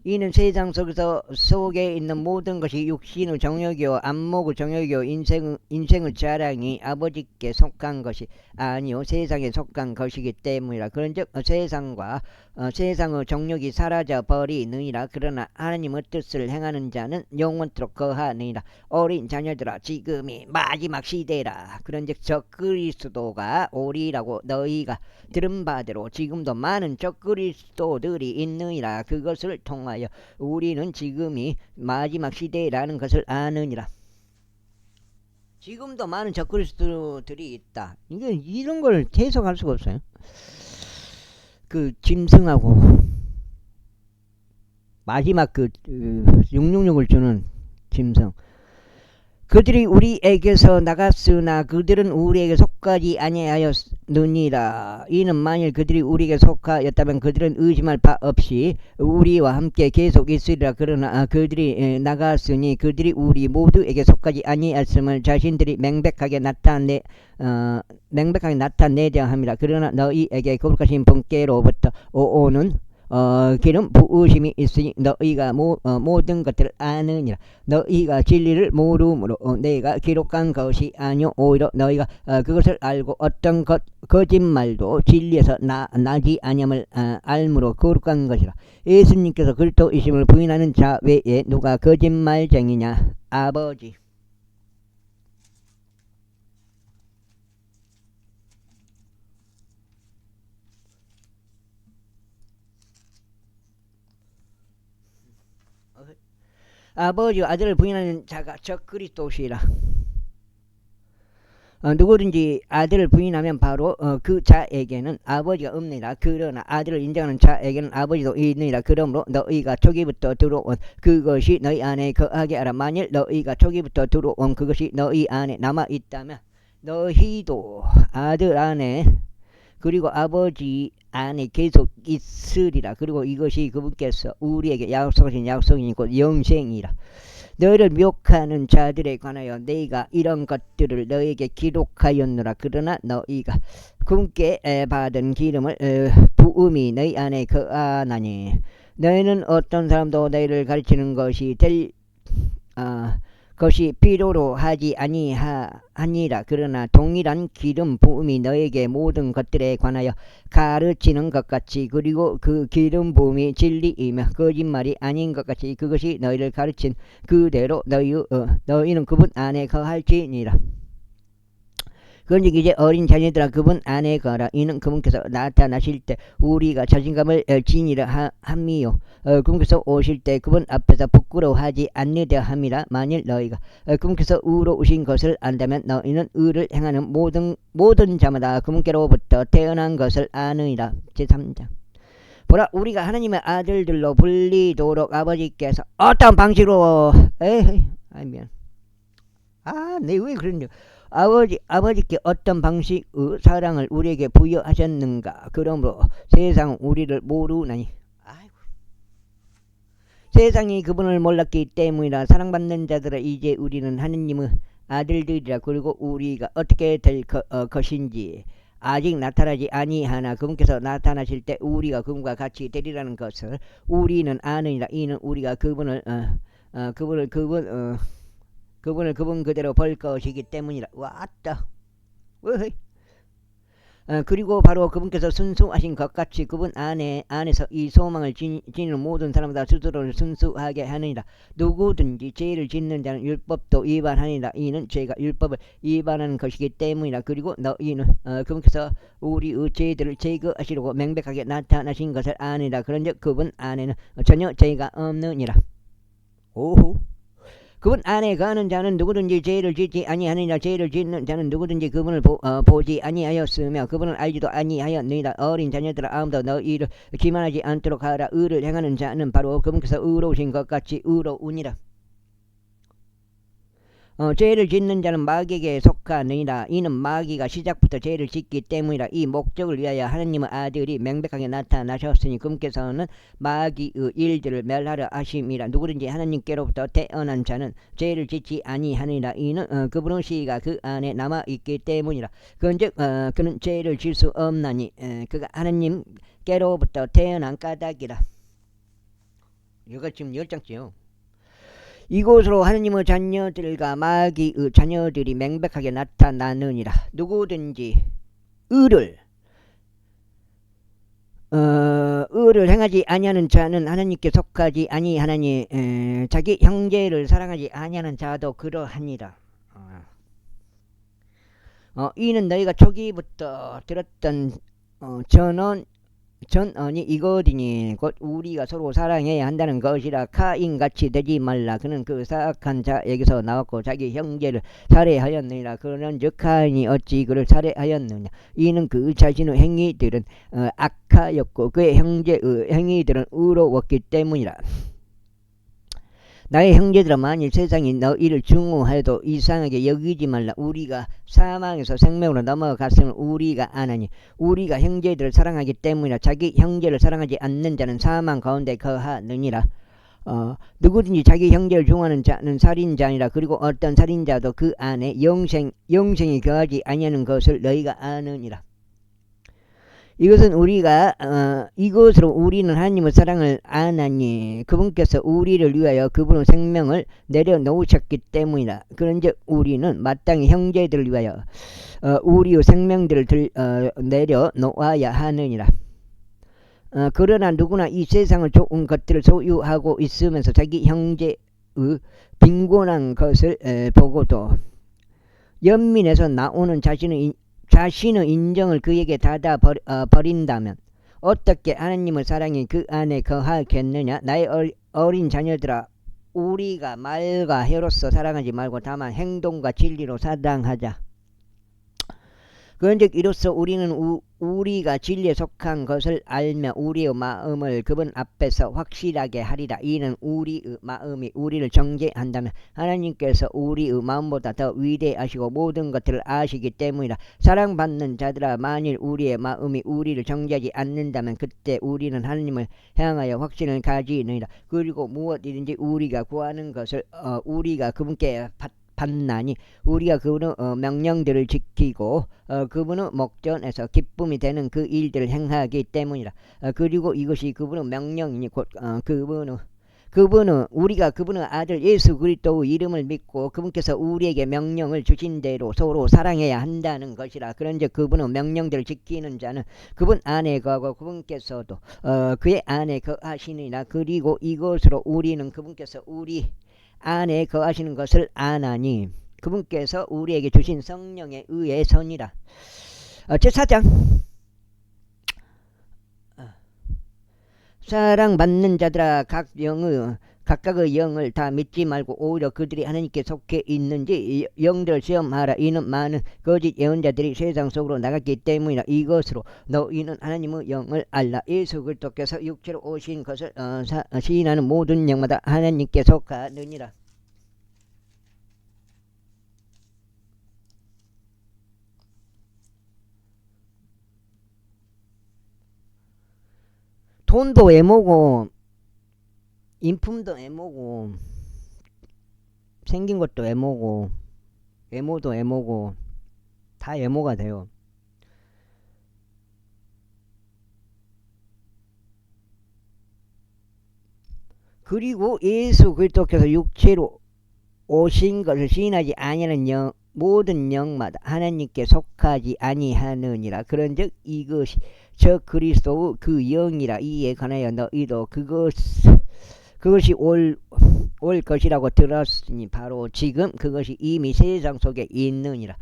이는 세상 속에 있는 모든 것이 육신의 정욕이요 안목의 정욕이요 인생의 자랑이 아버지께 속한 것이 아니요 세상에 속한 것이기 때문이라. 그런즉 세상의 정욕이 사라져 버리느니라. 그러나 하나님의 뜻을 행하는 자는 영원토록 거하느니라. 어린 자녀들아, 지금이 마지막 시대라. 그런즉 적그리스도가 오리라고 너희가 들은 바대로 지금도 많은 적그리스도들이 있느니라. 그것을 통하여 우리는 지금이 마지막 시대라는 것을 아느니라. 지금도 많은 적그리스도들이 있다. 이런 걸 해석할 수가 없어요. 그 짐승하고 마지막 그 666을 주는 짐승, 그들이 우리에게서 나갔으나 그들은 우리에게 속하지 아니하였느니라. 이는 만일 그들이 우리에게 속하였다면 그들은 의심할 바 없이 우리와 함께 계속 있으리라. 그러나 그들이 나갔으니 그들이 우리 모두에게 속하지 아니하였음을 자신들이 맹백하게 나타내려 함이라. 그러나 너희에게 거룩하신 분께로부터 오는 기름 부으심이 있으니 너희가 모든 것들을 아느니라. 너희가 진리를 모르므로 내가 기록한 것이 아니요 오히려 너희가 그것을 알고 어떤 거짓말도 진리에서 나지 아니함을 알므로 거룩한 것이라. 예수님께서 그리스도이심을 부인하는 자 외에 누가 거짓말쟁이냐? 아버지. 아버지와 아들을 부인하는 자가 적그리스도시라. 누구든지 아들을 부인하면 바로 그 자에게는 아버지가 없느니라. 그러나 아들을 인정하는 자에게는 아버지도 있느니라. 그러므로 너희가 초기부터 들어온 그것이 너희 안에 거하게 하라. 만일 너희가 초기부터 들어온 그것이 너희 안에 남아있다면 너희도 아들 안에 그리고 아버지 안에 계속 있으리라. 그리고 이것이 그분께서 우리에게 약속하신 약속이니 곧 영생이라. 너희를 미혹하는 자들에 관하여 내가 이런 것들을 너희에게 기록하였노라. 그러나 너희가 그분께 받은 기름을 부음이 너희 안에 거하나니 너희는 어떤 사람도 너희를 가르치는 것이 필요로 하지 아니하니라. 그러나 동일한 기름 부음이 너에게 모든 것들에 관하여 가르치는 것 같이 그리고 그 기름 부음이 진리이며 거짓말이 아닌 것 같이 그것이 너희를 가르친 그대로 너희는 그분 안에 거할지니라. 그런즉 이제 어린 자녀들아 그분 안에 거라. 이는 그분께서 나타나실 때 우리가 자신감을 지니려 함이요 그분께서 오실 때 그분 앞에서 부끄러워하지 않으려 함이라. 만일 너희가 그분께서 의로우신 것을 안다면 너희는 의를 행하는 모든 자마다 그분께로부터 태어난 것을 아느니라. 제3장. 보라, 우리가 하나님의 아들들로 불리도록 아버지께서 어떤 방식으로 미안. 내 왜 그랬냐. 아버지께 어떤 방식의 사랑을 우리에게 부여하셨는가. 그러므로 세상은 우리를 모르나니 세상이 그분을 몰랐기 때문이라. 사랑받는 자들아, 이제 우리는 하느님의 아들들이라. 그리고 우리가 어떻게 될 것인지 아직 나타나지 아니하나 그분께서 나타나실 때 우리가 그분과 같이 되리라는 것을 우리는 아느니라. 이는 우리가 그분을 그분을 그분 그대로 볼 것이기 때문이라. 왔다. 어헤이. 그리고 바로 그분께서 순수하신 것 같이 그분 안에서 이 소망을 지니는 모든 사람들 스스로를 순수하게 하느니라. 누구든지 죄를 짓는 자는 율법도 위반하니라. 이는 죄가 율법을 위반하는 것이기 때문이라. 그리고 너희는 그분께서 우리의 죄들을 제거하시려고 명백하게 나타나신 것을 아니라. 그런즉 그분 안에는 전혀 죄가 없느니라. 오호. 그분 안에 거하는 자는 누구든지 죄를 짓지 아니하느니라. 죄를 짓는 자는 누구든지 그분을 보지 아니하였으며 그분을 알지도 아니하였느니라. 어린 자녀들아, 아무도 너희를 기만하지 않도록 하라. 의를 행하는 자는 바로 그분께서 의로우신 것 같이 의로우니라. 죄를 짓는 자는 마귀에게 속하느니라. 이는 마귀가 시작부터 죄를 짓기 때문이라. 이 목적을 위하여 하나님의 아들이 명백하게 나타나셨으니 그분께서는 마귀의 일들을 멸하려 하심이라. 누구든지 하나님께로부터 태어난 자는 죄를 짓지 아니하느니라. 이는 그분의 씨가 그 안에 남아있기 때문이라. 그런즉 그는 죄를 질 수 없나니 그가 하나님께로부터 태어난 까닭이라. 이거 지금 10장째요. 이곳으로 하느님의 자녀들과 마귀의 자녀들이 명백하게 나타나느니라. 누구든지 의를 행하지 아니하는 자는 하나님께 속하지 아니하나니 자기 형제를 사랑하지 아니하는 자도 그러하니라. 이는 너희가 초기부터 들었던 전언이 이거디니 곧 우리가 서로 사랑해야 한다는 것이라. 카인같이 되지 말라. 그는 그 사악한 자에게서 나왔고 자기 형제를 살해하였느니라. 그런즉 카인이 어찌 그를 살해하였느냐. 이는 그 자신의 행위들은 악하였고 그의 형제의 행위들은 의로웠기 때문이라. 나의 형제들아, 만일 세상이 너희를 증오해도 이상하게 여기지 말라. 우리가 사망에서 생명으로 넘어갔음을 우리가 아나니 우리가 형제들을 사랑하기 때문이라. 자기 형제를 사랑하지 않는 자는 사망 가운데 거하느니라. 누구든지 자기 형제를 중하는 자는 살인자니라. 그리고 어떤 살인자도 그 안에 영생이 거하지 아니하는 것을 너희가 아느니라. 이것은 이것으로 우리는 하나님의 사랑을 아나니 그분께서 우리를 위하여 그분의 생명을 내려놓으셨기 때문이라. 그런즉 우리는 마땅히 형제들을 위하여 우리의 생명들을 내려놓아야 하느니라. 그러나 누구나 이 세상을 좋은 것들을 소유하고 있으면서 자기 형제의 빈곤한 것을 보고도 연민에서 나오는 자신의 인정을 그에게 닫아 버린다면 어떻게 하나님의 사랑이 그 안에 거하겠느냐. 나의 어린 자녀들아, 우리가 말과 혀로서 사랑하지 말고 다만 행동과 진리로 사랑하자. 그런즉 이로써 우리는 우리가 진리에 속한 것을 알며 우리의 마음을 그분 앞에서 확실하게 하리라. 이는 우리의 마음이 우리를 정죄한다면 하나님께서 우리의 마음보다 더 위대하시고 모든 것들을 아시기 때문이라. 사랑받는 자들아, 만일 우리의 마음이 우리를 정죄하지 않는다면 그때 우리는 하나님을 향하여 확신을 가지느니라. 그리고 무엇이든지 우리가 구하는 것을 우리가 그분께 받나니 우리가 그분의 명령들을 지키고 그분의 목전에서 기쁨이 되는 그 일들을 행하기 때문이라. 그리고 이것이 그분의 명령이니 곧 우리가 그분의 아들 예수 그리스도의 이름을 믿고 그분께서 우리에게 명령을 주신 대로 서로 사랑해야 한다는 것이라. 그런즉 그분의 명령들을 지키는 자는 그분 안에 거하고 그분께서도 그의 안에 거하시느니라. 그리고 이것으로 우리는 그분께서 우리 안에 거하시는 것을 아나니 그분께서 우리에게 주신 성령에 의해 선이라. 제4장 사랑받는 자들아, 각각의 영을 다 믿지 말고 오히려 그들이 하나님께 속해 있는지 영들을 시험하라. 이는 많은 거짓 예언자들이 세상 속으로 나갔기 때문이라. 이것으로 너희는 하나님의 영을 알라. 예수 그리스도께서 육체로 오신 것을 시인하는 모든 영마다 하나님께 속하느니라. 돈도 애모고 인품도 애모고 생긴 것도 애모고 애모도 애모고 다 애모가 돼요. 그리고 예수 그리스도께서 육체로 오신 것을 시인하지 아니하는 영 모든 영마다 하나님께 속하지 아니하느니라. 그런즉 이것이 저 그리스도의 그 영이라. 이에 관하여 너희도 그것이 올 것이라고 들었으니 바로 지금 그것이 이미 세상 속에 있느니라.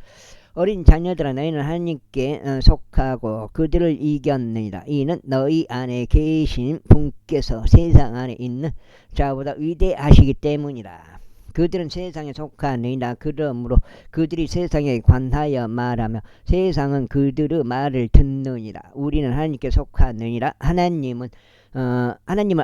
어린 자녀들아 너희는 하나님께 속하고 그들을 이겼느니라. 이는 너희 안에 계신 분께서 세상 안에 있는 자보다 위대하시기 때문이라. 그들은 세상에 속하느니라. 그러므로 그들이 세상에 관하여 말하며 세상은 그들의 말을 듣느니라. 우리는 하나님께 속하느니라. 하나님을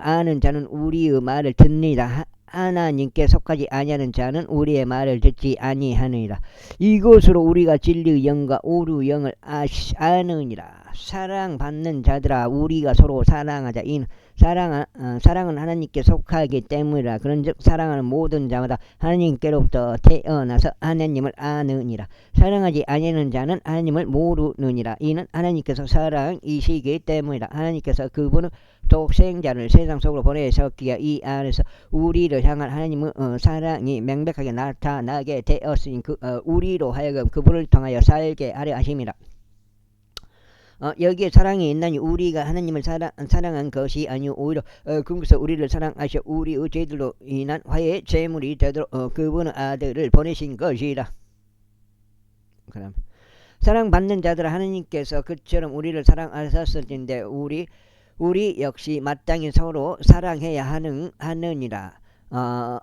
아는 자는 우리의 말을 듣느니라. 하나님께 속하지 아니하는 자는 우리의 말을 듣지 아니하느니라. 이것으로 우리가 진리의 영과 오류의 영을 아느니라. 사랑받는 자들아 우리가 서로 사랑하자. 이는 사랑은 하나님께 속하기 때문이라. 그런즉 사랑하는 모든 자마다 하나님께로부터 태어나서 하나님을 아느니라. 사랑하지 아니하는 자는 하나님을 모르느니라. 이는 하나님께서 사랑이시기 때문이라. 하나님께서 그분의 독생자를 세상 속으로 보내셨기에 이 안에서 우리를 향한 하나님의 사랑이 명백하게 나타나게 되었으니 우리로 하여금 그분을 통하여 살게 하려 하심이라. 여기에 사랑이 있나니 우리가 하나님을 사랑한 것이 아니요 오히려 그분께서 우리를 사랑하셔 우리의 죄들로 인한 화해의 제물이 되도록 그분의 아들을 보내신 것이라. 그럼 사랑받는 자들은 하나님께서 그처럼 우리를 사랑하셨을 텐데 우리 역시 마땅히 서로 사랑해야 하느니라.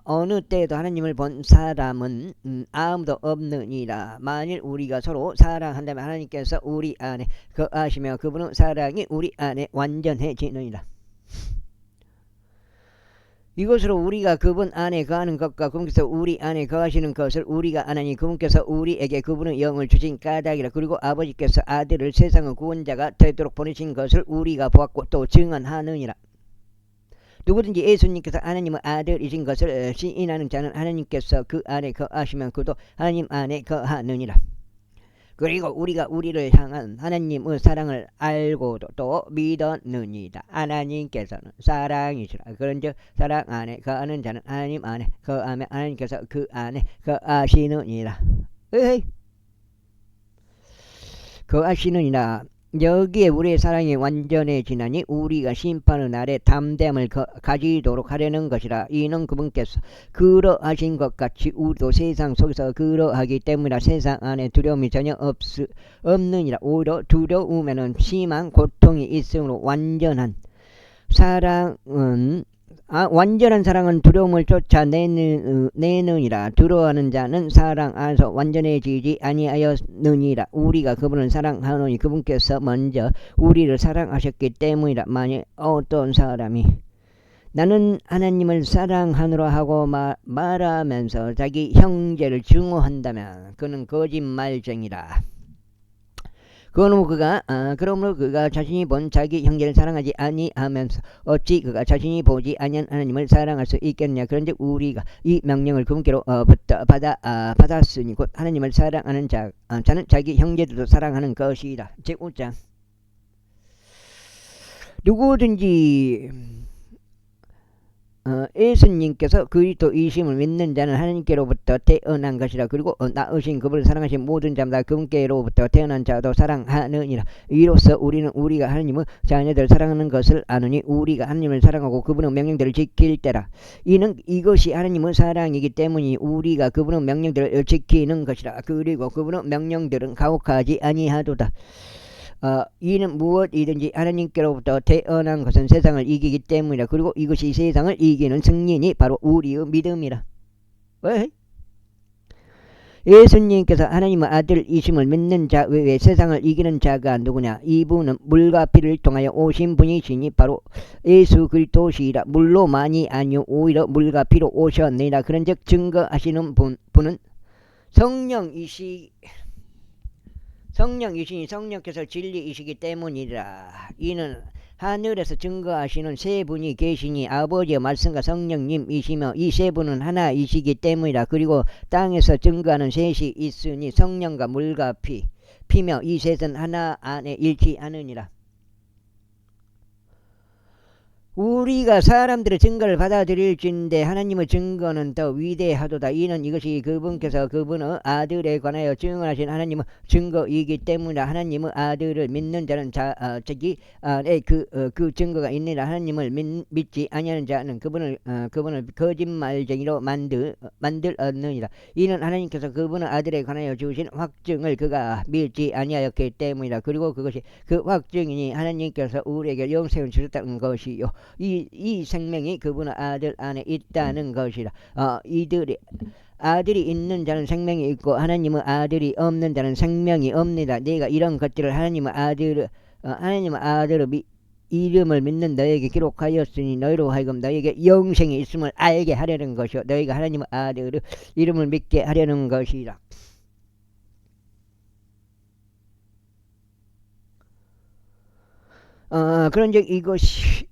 어느 때에도 하나님을 본 사람은 아무도 없느니라. 만일 우리가 서로 사랑한다면 하나님께서 우리 안에 거하시며 그분의 사랑이 우리 안에 완전해지느니라. 이것으로 우리가 그분 안에 거하는 것과 그분께서 우리 안에 거하시는 것을 우리가 아나니 그분께서 우리에게 그분의 영을 주신 까닭이라. 그리고 아버지께서 아들을 세상의 구원자가 되도록 보내신 것을 우리가 보았고 또 증언하느니라. 누구든지 예수님께서 하나님의 아들이신 것을 시인하는 자는 하나님께서 그 안에 거하시면 그도 하나님 안에 거하느니라. 그리고 우리가 우리를 향한 하나님의 사랑을 알고도 또 믿었느니라. 하나님께서는 사랑이시라. 그런즉 사랑 안에 거하는 자는 하나님 안에 거하며 하나님께서 그 안에 거하시느니라. 거하시느니라. 여기에 우리의 사랑이 완전해지나니 우리가 심판의 날에 담대함을 가지도록 하려는 것이라. 이는 그분께서 그러하신 것 같이 우리도 세상 속에서 그러하기 때문이라. 세상 안에 두려움이 전혀 없느니라. 오히려 두려움에는 심한 고통이 있으므로 완전한 사랑은 두려움을 쫓아내느니라. 두려워하는 자는 사랑 안에서 완전해지지 아니하였느니라. 우리가 그분을 사랑하노니 그분께서 먼저 우리를 사랑하셨기 때문이라. 만일 어떤 사람이 나는 하나님을 사랑하노라 하고 말하면서 자기 형제를 증오한다면 그는 거짓말쟁이라. 그러므로 그가 자신이 본 자기 형제를 사랑하지 아니하면서 어찌 그가 자신이 보지 아니한 하나님을 사랑할 수 있겠느냐. 그런즉 우리가 이 명령을 그분께로부터 받았으니 곧 하나님을 사랑하는 자는 자기 형제들도 사랑하는 것이라. 제5장 누구든지 예수님께서 그리스도이심을 믿는 자는 하나님께로부터 태어난 것이라. 그리고 낳으신 그분을 사랑하신 모든 자마다 그분께로부터 태어난 자도 사랑하느니라. 이로써 우리는 우리가 하나님의 자녀들을 사랑하는 것을 아느니 우리가 하나님을 사랑하고 그분의 명령들을 지킬 때라. 이것이 하나님의 사랑이기 때문이 우리가 그분의 명령들을 지키는 것이라. 그리고 그분의 명령들은 가혹하지 아니하도다. 이는 무엇이든지 하나님께로부터 태어난 것은 세상을 이기기 때문이라. 그리고 이것이 세상을 이기는 승리니 바로 우리의 믿음이라. 왜? 예수님께서 하나님의 아들이심을 믿는 자 외에 세상을 이기는 자가 누구냐. 이분은 물과 피를 통하여 오신 분이시니 바로 예수 그리스도시라. 물로만이 아니요 오히려 물과 피로 오셨느니라. 그런즉 증거하시는 분은 성령이시니 성령께서 진리이시기 때문이라. 이는 하늘에서 증거하시는 세 분이 계시니 아버지의 말씀과 성령님이시며 이 세 분은 하나이시기 때문이라. 그리고 땅에서 증거하는 셋이 있으니 성령과 물과 피며 이 셋은 하나 안에 일치하느니라. 우리가 사람들의 증거를 받아들일진데 하나님의 증거는 더 위대하도다. 이는 이것이 그분께서 그분의 아들에 관하여 증언하신 하나님의 증거이기 때문에 하나님의 아들을 믿는 자는 자기 안에 그 증거가 있느니라. 하나님을 믿지 아니하는 자는 그분을 거짓말쟁이로 만들었느니라. 이는 하나님께서 그분의 아들에 관하여 주신 확증을 그가 믿지 아니하였기 때문이라. 그리고 그것이 그 확증이니 하나님께서 우리에게 영생을 주셨다는 것이요, 이 생명이 그분의 아들 안에 있다는 것이라. 아들이 있는 자는 생명이 있고 하나님의 아들이 없는 자는 생명이 없니다. 네가 이런 것들을 하나님의 아들의 이름을 믿는 너에게 기록하였으니 너희로 하여금 너에게 영생이 있음을 알게 하려는 것이요, 너희가 하나님의 아들의 이름을 믿게 하려는 것이라. 그런즉 이것이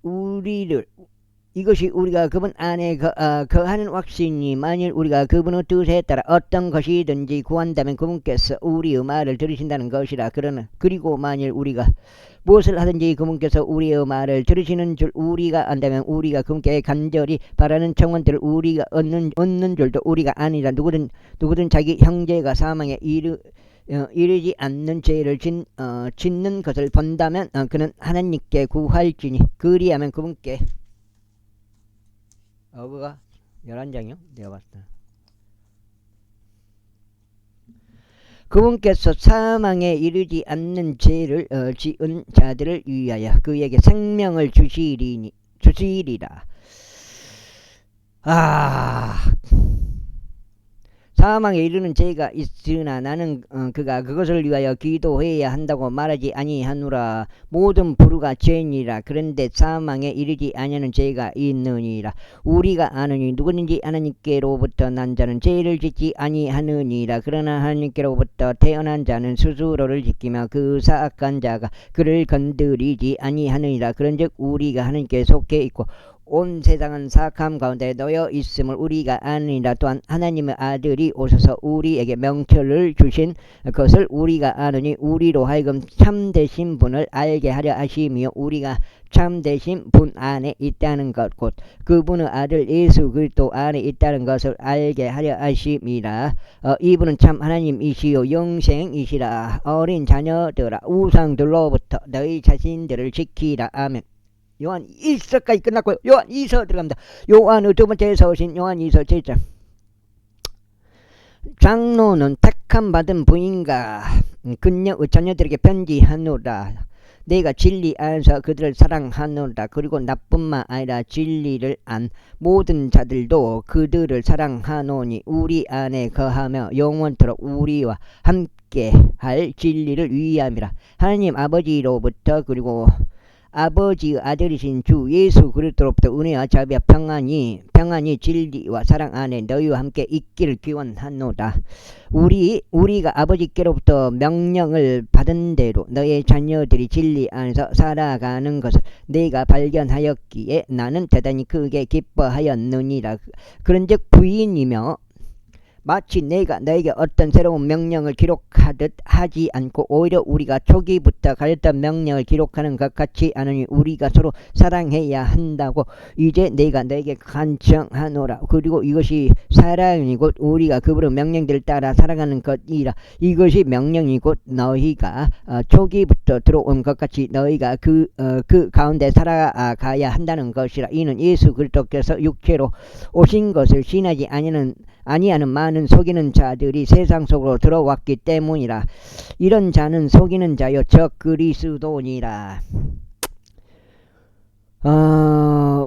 우리가 그분 안에 거하는 확신이, 만일 우리가 그분의 뜻에 따라 어떤 것이든지 구한다면 그분께서 우리의 말을 들으신다는 것이라. 그리고 만일 우리가 무엇을 하든지 그분께서 우리의 말을 들으시는 줄 우리가 안다면 우리가 그분께 간절히 바라는 청원들을 우리가 얻는 줄도 우리가 아니라. 누구든 자기 형제가 사망에 이르지 않는 죄를 짓는 것을 본다면 그는 하나님께 구할지니 그리하면 그분께 그가 11장이요? 내가 봤을 때 그분께서 사망에 이르지 않는 죄를 지은 자들을 위하여 그에게 생명을 주시리라. 사망에 이르는 죄가 있으나 나는 그가 그것을 위하여 기도해야 한다고 말하지 아니하노라. 모든 부류가 죄니라. 그런데 사망에 이르지 아니하는 죄가 있느니라. 우리가 아느니 누구든지 하나님께로부터 난 자는 죄를 짓지 아니하느니라. 그러나 하나님께로부터 태어난 자는 스스로를 지키며 그 사악한 자가 그를 건드리지 아니하느니라. 그런즉 우리가 하나님께 속해 있고 온 세상은 사악함 가운데 놓여 있음을 우리가 아느니라. 또한 하나님의 아들이 오셔서 우리에게 명철을 주신 것을 우리가 아느니 우리로 하여금 참되신 분을 알게 하려 하심이요, 우리가 참되신 분 안에 있다는 것 곧 그분의 아들 예수 그리스도 안에 있다는 것을 알게 하려 하심이라. 이분은 참 하나님이시요 영생이시라. 어린 자녀들아, 우상들로부터 너희 자신들을 지키라. 아멘. 요한 1서까지 끝났고요. 요한 2서 들어갑니다. 요한의 두 번째 서신 요한 2서 7장. 장로는 택함 받은 부인과 그녀의 자녀들에게 편지하노라. 내가 진리 안에서 그들을 사랑하노라. 그리고 나뿐만 아니라 진리를 안 모든 자들도 그들을 사랑하노니 우리 안에 거하며 영원토록 우리와 함께 할 진리를 위함이라. 하나님 아버지로부터 그리고 아버지의 아들이신 주 예수 그리스도로부터 은혜와 자비와 평안이 진리와 사랑 안에 너희와 함께 있기를 기원하노라. 우리가 아버지께로부터 명령을 받은 대로 너의 자녀들이 진리 안에서 살아가는 것을 내가 발견하였기에 나는 대단히 크게 기뻐하였느니라. 그런즉 부인이며 마치 내가 너에게 어떤 새로운 명령을 기록하듯 하지 않고 오히려 우리가 초기부터 가졌던 명령을 기록하는 것 같이 하느니 우리가 서로 사랑해야 한다고 이제 내가 너에게 간청하노라. 그리고 이것이 사랑이 곧 우리가 그분의 명령들을 따라 살아가는 것이라. 이것이 명령이 곧 너희가 초기부터 들어온 것 같이 너희가 그 가운데 살아가야 한다는 것이라. 이는 예수 그리스도께서 육체로 오신 것을 신하지 아니하는 많은 속이는 자들이 세상 속으로 들어왔기 때문이라. 이런 자는 속이는 자요 적 그리스도니라.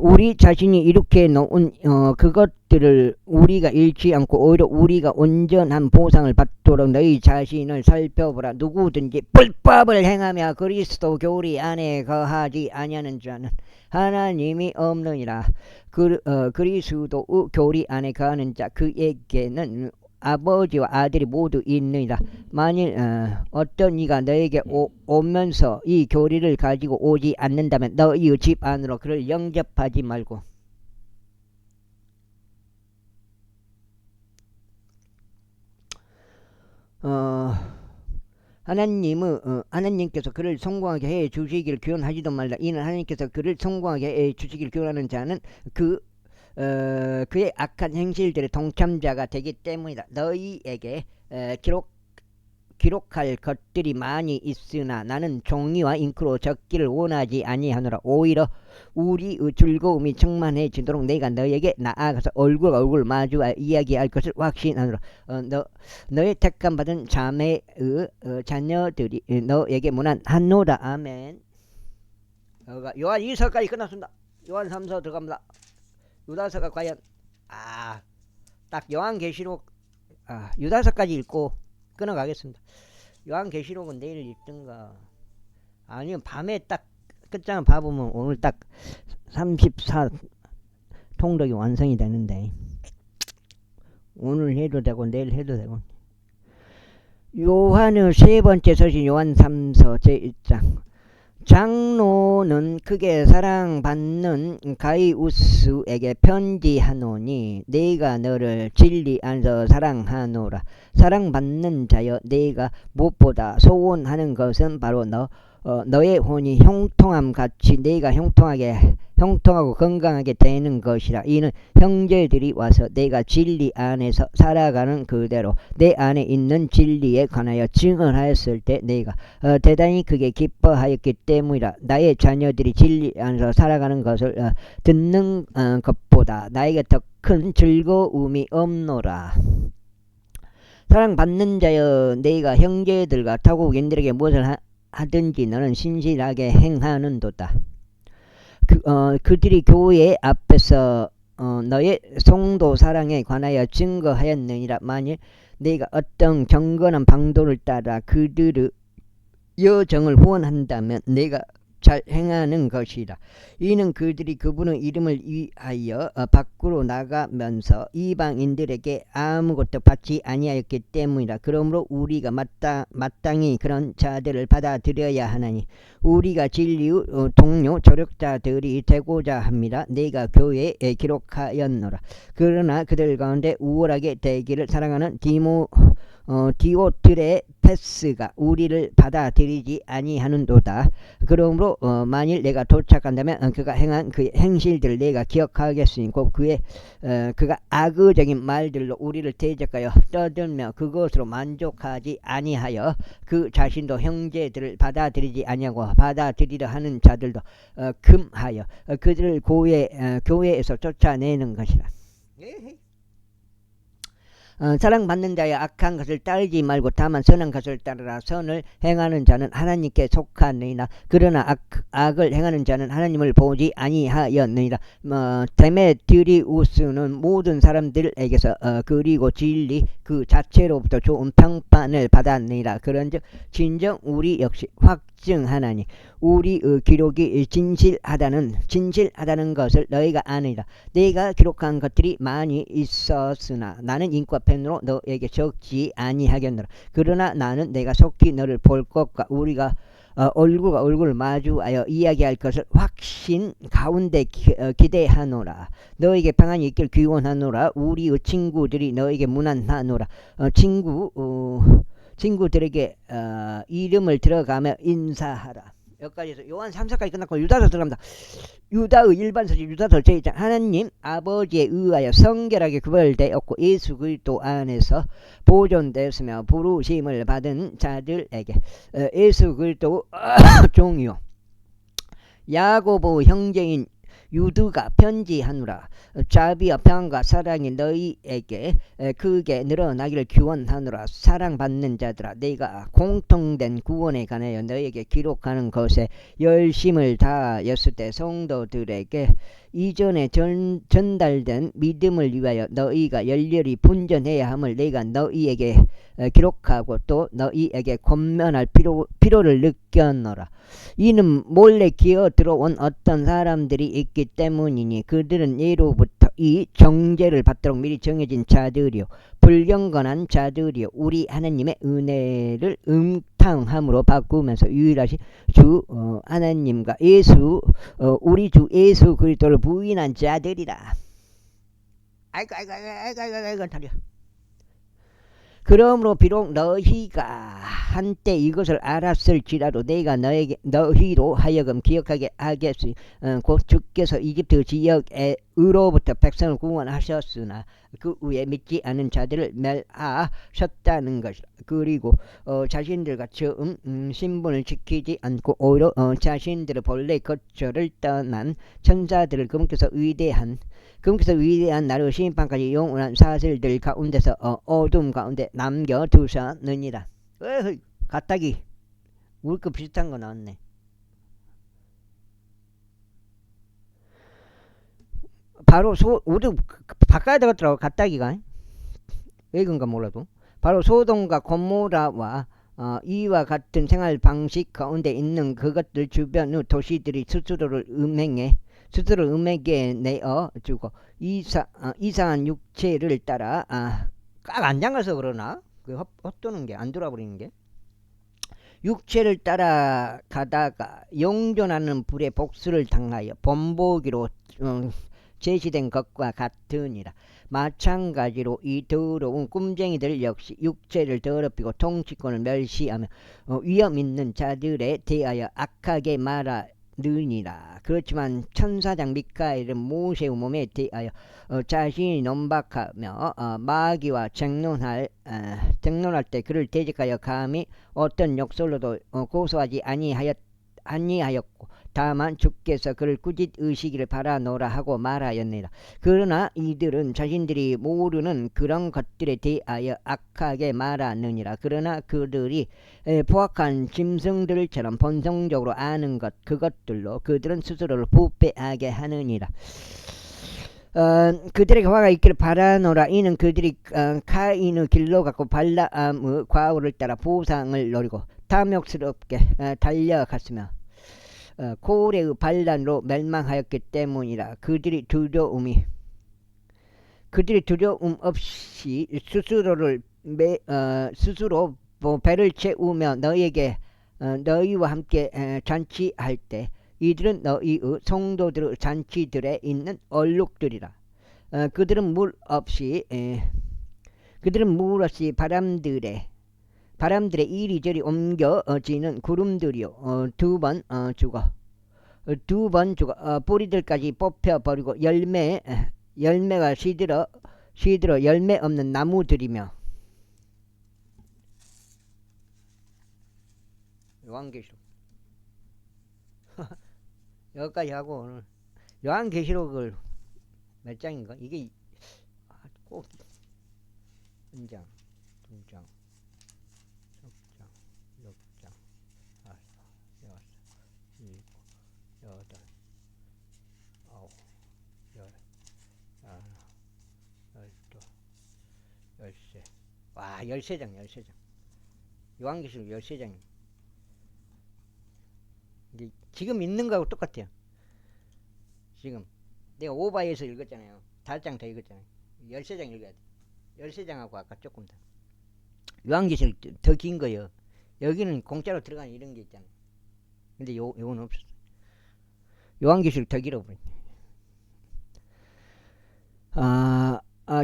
우리 자신이 이렇게 놓은 그것들을 우리가 잃지 않고 오히려 우리가 온전한 보상을 받도록 너희 자신을 살펴보라. 누구든지 불법을 행하며 그리스도 교리 안에 거하지 아니하는 자는 하나님이 없느니라. 그리스도 교리 안에 거하는 자 그에게는 아버지와 아들이 모두 있느니라. 만일 어떤 이가 너에게 오면서 이 교리를 가지고 오지 않는다면 너희의 집 안으로 그를 영접하지 말고 하나님께서 그를 성공하게 해 주시기를 기원하지도 말라. 이는 하나님께서 그를 성공하게 해 주시기를 기원하는 자는 그의 악한 행실들의 동참자가 되기 때문이다. 너희에게 기록할 것들이 많이 있으나 나는 종이와 잉크로 적기를 원하지 아니하노라. 오히려 우리의 즐거움이 충만해지도록 내가 너에게 나아가서 얼굴과 얼굴 마주하여 이야기할 것을 확신하노라. 너의 택함 받은 자매의 자녀들이 너에게 문안하노라. 아멘. 요한 2서까지 끝났습니다. 요한 3서 들어갑니다. 유다서가 과연 딱 요한계시록 유다서까지 읽고 끊어가겠습니다. 요한계시록은 내일 읽든가 아니면 밤에 딱 끝장을 봐보면 오늘 딱 34 통독이 완성이 되는데 오늘 해도 되고 내일 해도 되고. 요한의 세 번째 서신 요한 3서 제1장. 장로는 크게 사랑받는 가이우스에게 편지하노니 내가 너를 진리 안에서 사랑하노라. 사랑받는 자여, 내가 무엇보다 소원하는 것은 바로 너의 혼이 형통함 같이 내가 형통하고 건강하게 되는 것이라. 이는 형제들이 와서 내가 진리 안에서 살아가는 그대로 내 안에 있는 진리에 관하여 증언하였을 때 내가 대단히 크게 기뻐하였기 때문이라. 나의 자녀들이 진리 안에서 살아가는 것을 듣는 것보다 나에게 더 큰 즐거움이 없노라. 사랑받는 자여, 내가 형제들과 타국인들에게 무엇을 하든지 너는 신실하게 행하는도다. 그들이 교회 앞에서 너의 성도 사랑에 관하여 증거하였느니라. 만일 내가 어떤 경건한 방도를 따라 그들의 여정을 후원한다면 내가 잘 행하는 것이라. 이는 그들이 그분의 이름을 위하여 밖으로 나가면서 이방인들에게 아무것도 받지 아니하였기 때문이라. 그러므로 우리가 마땅히 그런 자들을 받아들여야 하나니 우리가 진리의 동료 조력자들이 되고자 합니다. 내가 교회에 기록하였노라. 그러나 그들 가운데 우월하게 되기를 사랑하는 디오트레페스가 우리를 받아들이지 아니하는도다. 그러므로 만일 내가 도착한다면 그가 행한 그의 행실들을 내가 기억하겠으니 곧 그가 악의적인 말들로 우리를 대적하여 떠들며 그것으로 만족하지 아니하여 그 자신도 형제들을 받아들이지 아니하고 받아들이려 하는 자들도 금하여 그들을 교회에서 쫓아내는 것이라. 사랑받는 자의 악한 것을 따르지 말고 다만 선한 것을 따르라. 선을 행하는 자는 하나님께 속하느니라. 그러나 악을 행하는 자는 하나님을 보지 아니하였느니라. 데메트리우스는 모든 사람들에게서 그리고 진리 그 자체로부터 좋은 평판을 받았느니라. 그런즉 진정 우리 역시 확증하나니 우리의 기록이 진실하다는 것을 너희가 아느니라. 내가 기록한 것들이 많이 있었으나 나는 인과편으로 너에게 적지 아니하겠노라. 그러나 나는 내가 속히 너를 볼 것과 우리가 얼굴과 얼굴을 마주하여 이야기할 것을 확신 가운데 기대하노라. 너에게 평안이 있길 기원하노라. 우리의 친구들이 너에게 문안하노라. 친구들에게 이름을 들어가며 인사하라. 여기까지해서 요한 3사까지 끝났고 유다서 들어갑니다. 유다의 일반서지 유다서 제1장. 하나님 아버지에 의하여 성결하게 구별되었고 예수 그리스도 안에서 보존되었으며 부르심을 받은 자들에게 예수 그리스도 종이요 야고보 형제인 유드가 편지하노라. 자비와 평안과 사랑이 너희에게 크게 늘어나기를 기원하노라. 사랑받는 자들아, 내가 공통된 구원에 관하여 너희에게 기록하는 것에 열심을 다하였을 때 성도들에게 이전에 전달된 믿음을 위하여 너희가 열렬히 분전해야 함을 내가 너희에게 기록하고 또 너희에게 권면할 필요를 느꼈노라. 이는 몰래 기어 들어온 어떤 사람들이 있기 때문이니 그들은 예로부터 이 정죄를 받도록 미리 정해진 자들이요 불경건한 자들이요 우리 하나님의 은혜를 음탕함으로 바꾸면서 유일하신 주 하나님과 우리 주 예수 그리스도를 부인한 자들이라. 아이고 다려. 그러므로 비록 너희가 한때 이것을 알았을지라도 내가 너희로 하여금 기억하게 하겠으니 곧 주께서 이집트 지역으로부터 백성을 구원하셨으나 그 후에 믿지 않은 자들을 멸하셨다는 것이라. 그리고 자신들과 처음 신분을 지키지 않고 오히려 자신들의 본래 거처를 떠난 천사들을 그분께서 위대한 나로 심판까지 영원한 사슬들 가운데서 어둠 가운데 남겨두셨느니라. 가딱이 우리 거 비슷한 거 나왔네. 바로 우리 바꿔야 되겠더라고. 가딱이가 왜 그런가 몰라도 바로 소돔과 고모라와 이와 같은 생활 방식 가운데 있는 그것들 주변의 도시들이 스스로를 음행에 내어주고 이상한 육체를 따라 꽉 안 잠가서 그러나 그 헛도는 게 안 돌아버리는 게 육체를 따라 가다가 영존하는 불의 복수를 당하여 본보기로 제시된 것과 같으니라. 마찬가지로 이 더러운 꿈쟁이들 역시 육체를 더럽히고 통치권을 멸시하며 위험 있는 자들에 대하여 악하게 말하느니라. 그렇지만 천사장 미카엘은 모세의 몸에 대하여 자신이 논박하며 마귀와 쟁론할 때 그를 대적하여 감히 어떤 욕설로도 고소하지 아니하였고 다만 주께서 그를 꾸짖으시기를 바라노라 하고 말하였느니라. 그러나 이들은 자신들이 모르는 그런 것들에 대하여 악하게 말하느니라. 그러나 그들이 포악한 짐승들처럼 본성적으로 아는 그것들로 그들은 스스로를 부패하게 하느니라. 그들에게 화가 있기를 바라노라. 이는 그들이 카인의 길로 갔고 발라암의 과오를 따라 보상을 노리고 탐욕스럽게 달려갔으며 고레의 반란으로 멸망하였기 때문이라. 그들이 두려움 없이 스스로 배를 채우며 너희와 함께 잔치할 때 이들은 너희의 성도들의 잔치들에 있는 얼룩들이라. 그들은 물 없이 바람들의 이리저리 옮겨지는 구름들이요. 두 번 죽어 뿌리들까지 뽑혀버리고 열매가 시들어 열매 없는 나무들이며. 요한계시록 여기까지 하고 오늘 요한계시록을 몇 장인가? 이게 꼭 한 장, 두 장, 석 장, 육 장, 다섯, 여섯, 일곱, 여덟, 아홉, 열, 하나, 열두, 열세. 와, 13장. 요한계시록 13장. 이게 지금 있는 거하고 똑같아요. 지금 내가 오바해서 읽었잖아요. 5장 더 읽었잖아요. 13장 읽어야 돼. 13장하고 아까 조금 더. 요한계시록 더 긴 거예요. 여기는 공짜로 들어가는 이런 게 있잖아요. 근데 요건 없었어. 요한계시록 더 길어버렸네.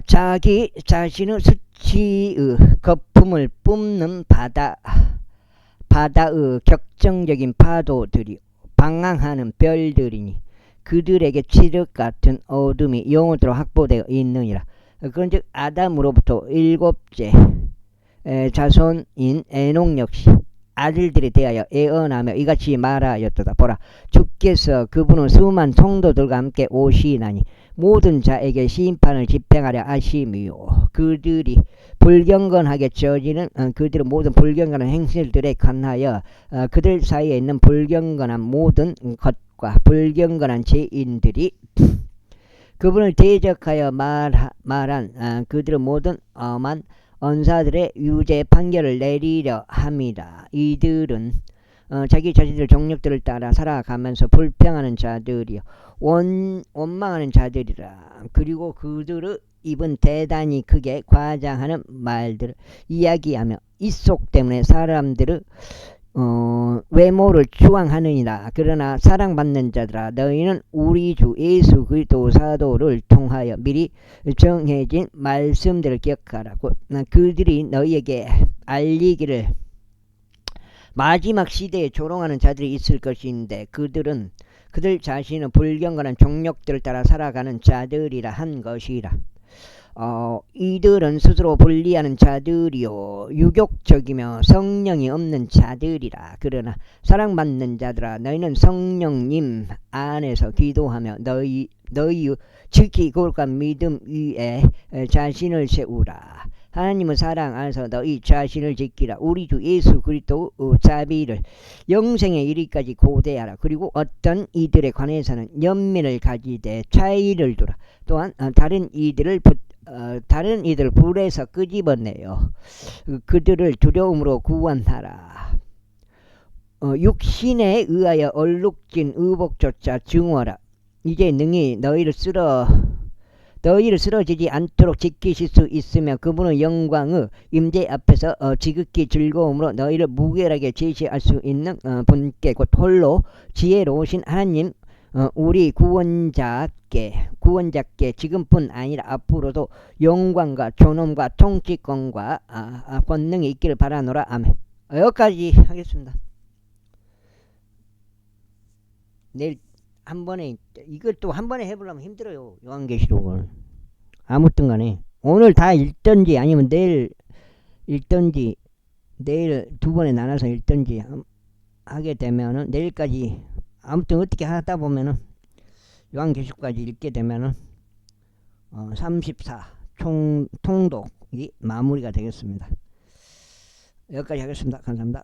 자기 자신의 수치의 거품을 뿜는 바다의 격정적인 파도들이 방황하는 별들이니 그들에게 칠흑 같은 어둠이 영원토록 확보되어 있느니라. 그런즉 아담으로부터 7째 자손인 에녹 역시 아들들에 대하여 애언하며 이같이 말하였도다. 보라, 주께서 그분은 수많은 성도들과 함께 오시나니 모든 자에게 심판을 집행하려 하심이요. 그들이 불경건하게 저지는 그들의 모든 불경건한 행실들에 관하여 그들 사이에 있는 불경건한 모든 것과 불경건한 죄인들이 그분을 대적하여 말한 그들의 모든 엄한 언사들의 유죄 판결을 내리려 함이라. 이들은 자기 자신들 정력들을 따라 살아가면서 불평하는 자들이요 원망하는 자들이라. 그리고 그들의 입은 대단히 크게 과장하는 말들을 이야기하며 이 속 때문에 사람들의 외모를 추앙하느니라. 그러나 사랑받는 자들아 너희는 우리 주 예수 그리스도 사도를 통하여 미리 정해진 말씀들을 기억하라고. 그들이 너희에게 알리기를 마지막 시대에 조롱하는 자들이 있을 것인데 그들 자신은 불경건한 종력들을 따라 살아가는 자들이라 한 것이라. 이들은 스스로 분리하는 자들이요 유욕적이며 성령이 없는 자들이라. 그러나 사랑받는 자들아 너희는 성령님 안에서 기도하며 너희 지키 거룩한 믿음 위에 자신을 세우라. 하나님의 사랑 안에서 너희 자신을 지키라. 우리 주 예수 그리스도 자비를 영생에 이르기까지 고대하라. 그리고 어떤 이들에 관해서는 연민을 가지되 차이를 두라. 또한 다른 이들을 불에서 끄집어내요. 그들을 두려움으로 구원하라. 육신에 의하여 얼룩진 의복조차 증오하라. 이제 능히 너희를 쓰러지지 않도록 지키실 수 있으며 그분의 영광의 임재 앞에서 지극히 즐거움으로 너희를 무결하게 제시할 수 있는 분께 곧 홀로 지혜로우신 하나님 우리 구원자께 지금뿐 아니라 앞으로도 영광과 존엄과 통치권과 권능이 있기를 바라노라. 아멘. 여기까지 하겠습니다. 내일 한 번에 이것도 한 번에 해보려면 힘들어요. 요한계시록을 아무튼 간에 오늘 다 읽던지 아니면 내일 읽던지 내일 두 번에 나눠서 읽던지 하게 되면은 내일까지 아무튼 어떻게 하다 보면은 요한계시록까지 읽게 되면은 34 통독이 마무리가 되겠습니다. 여기까지 하겠습니다. 감사합니다.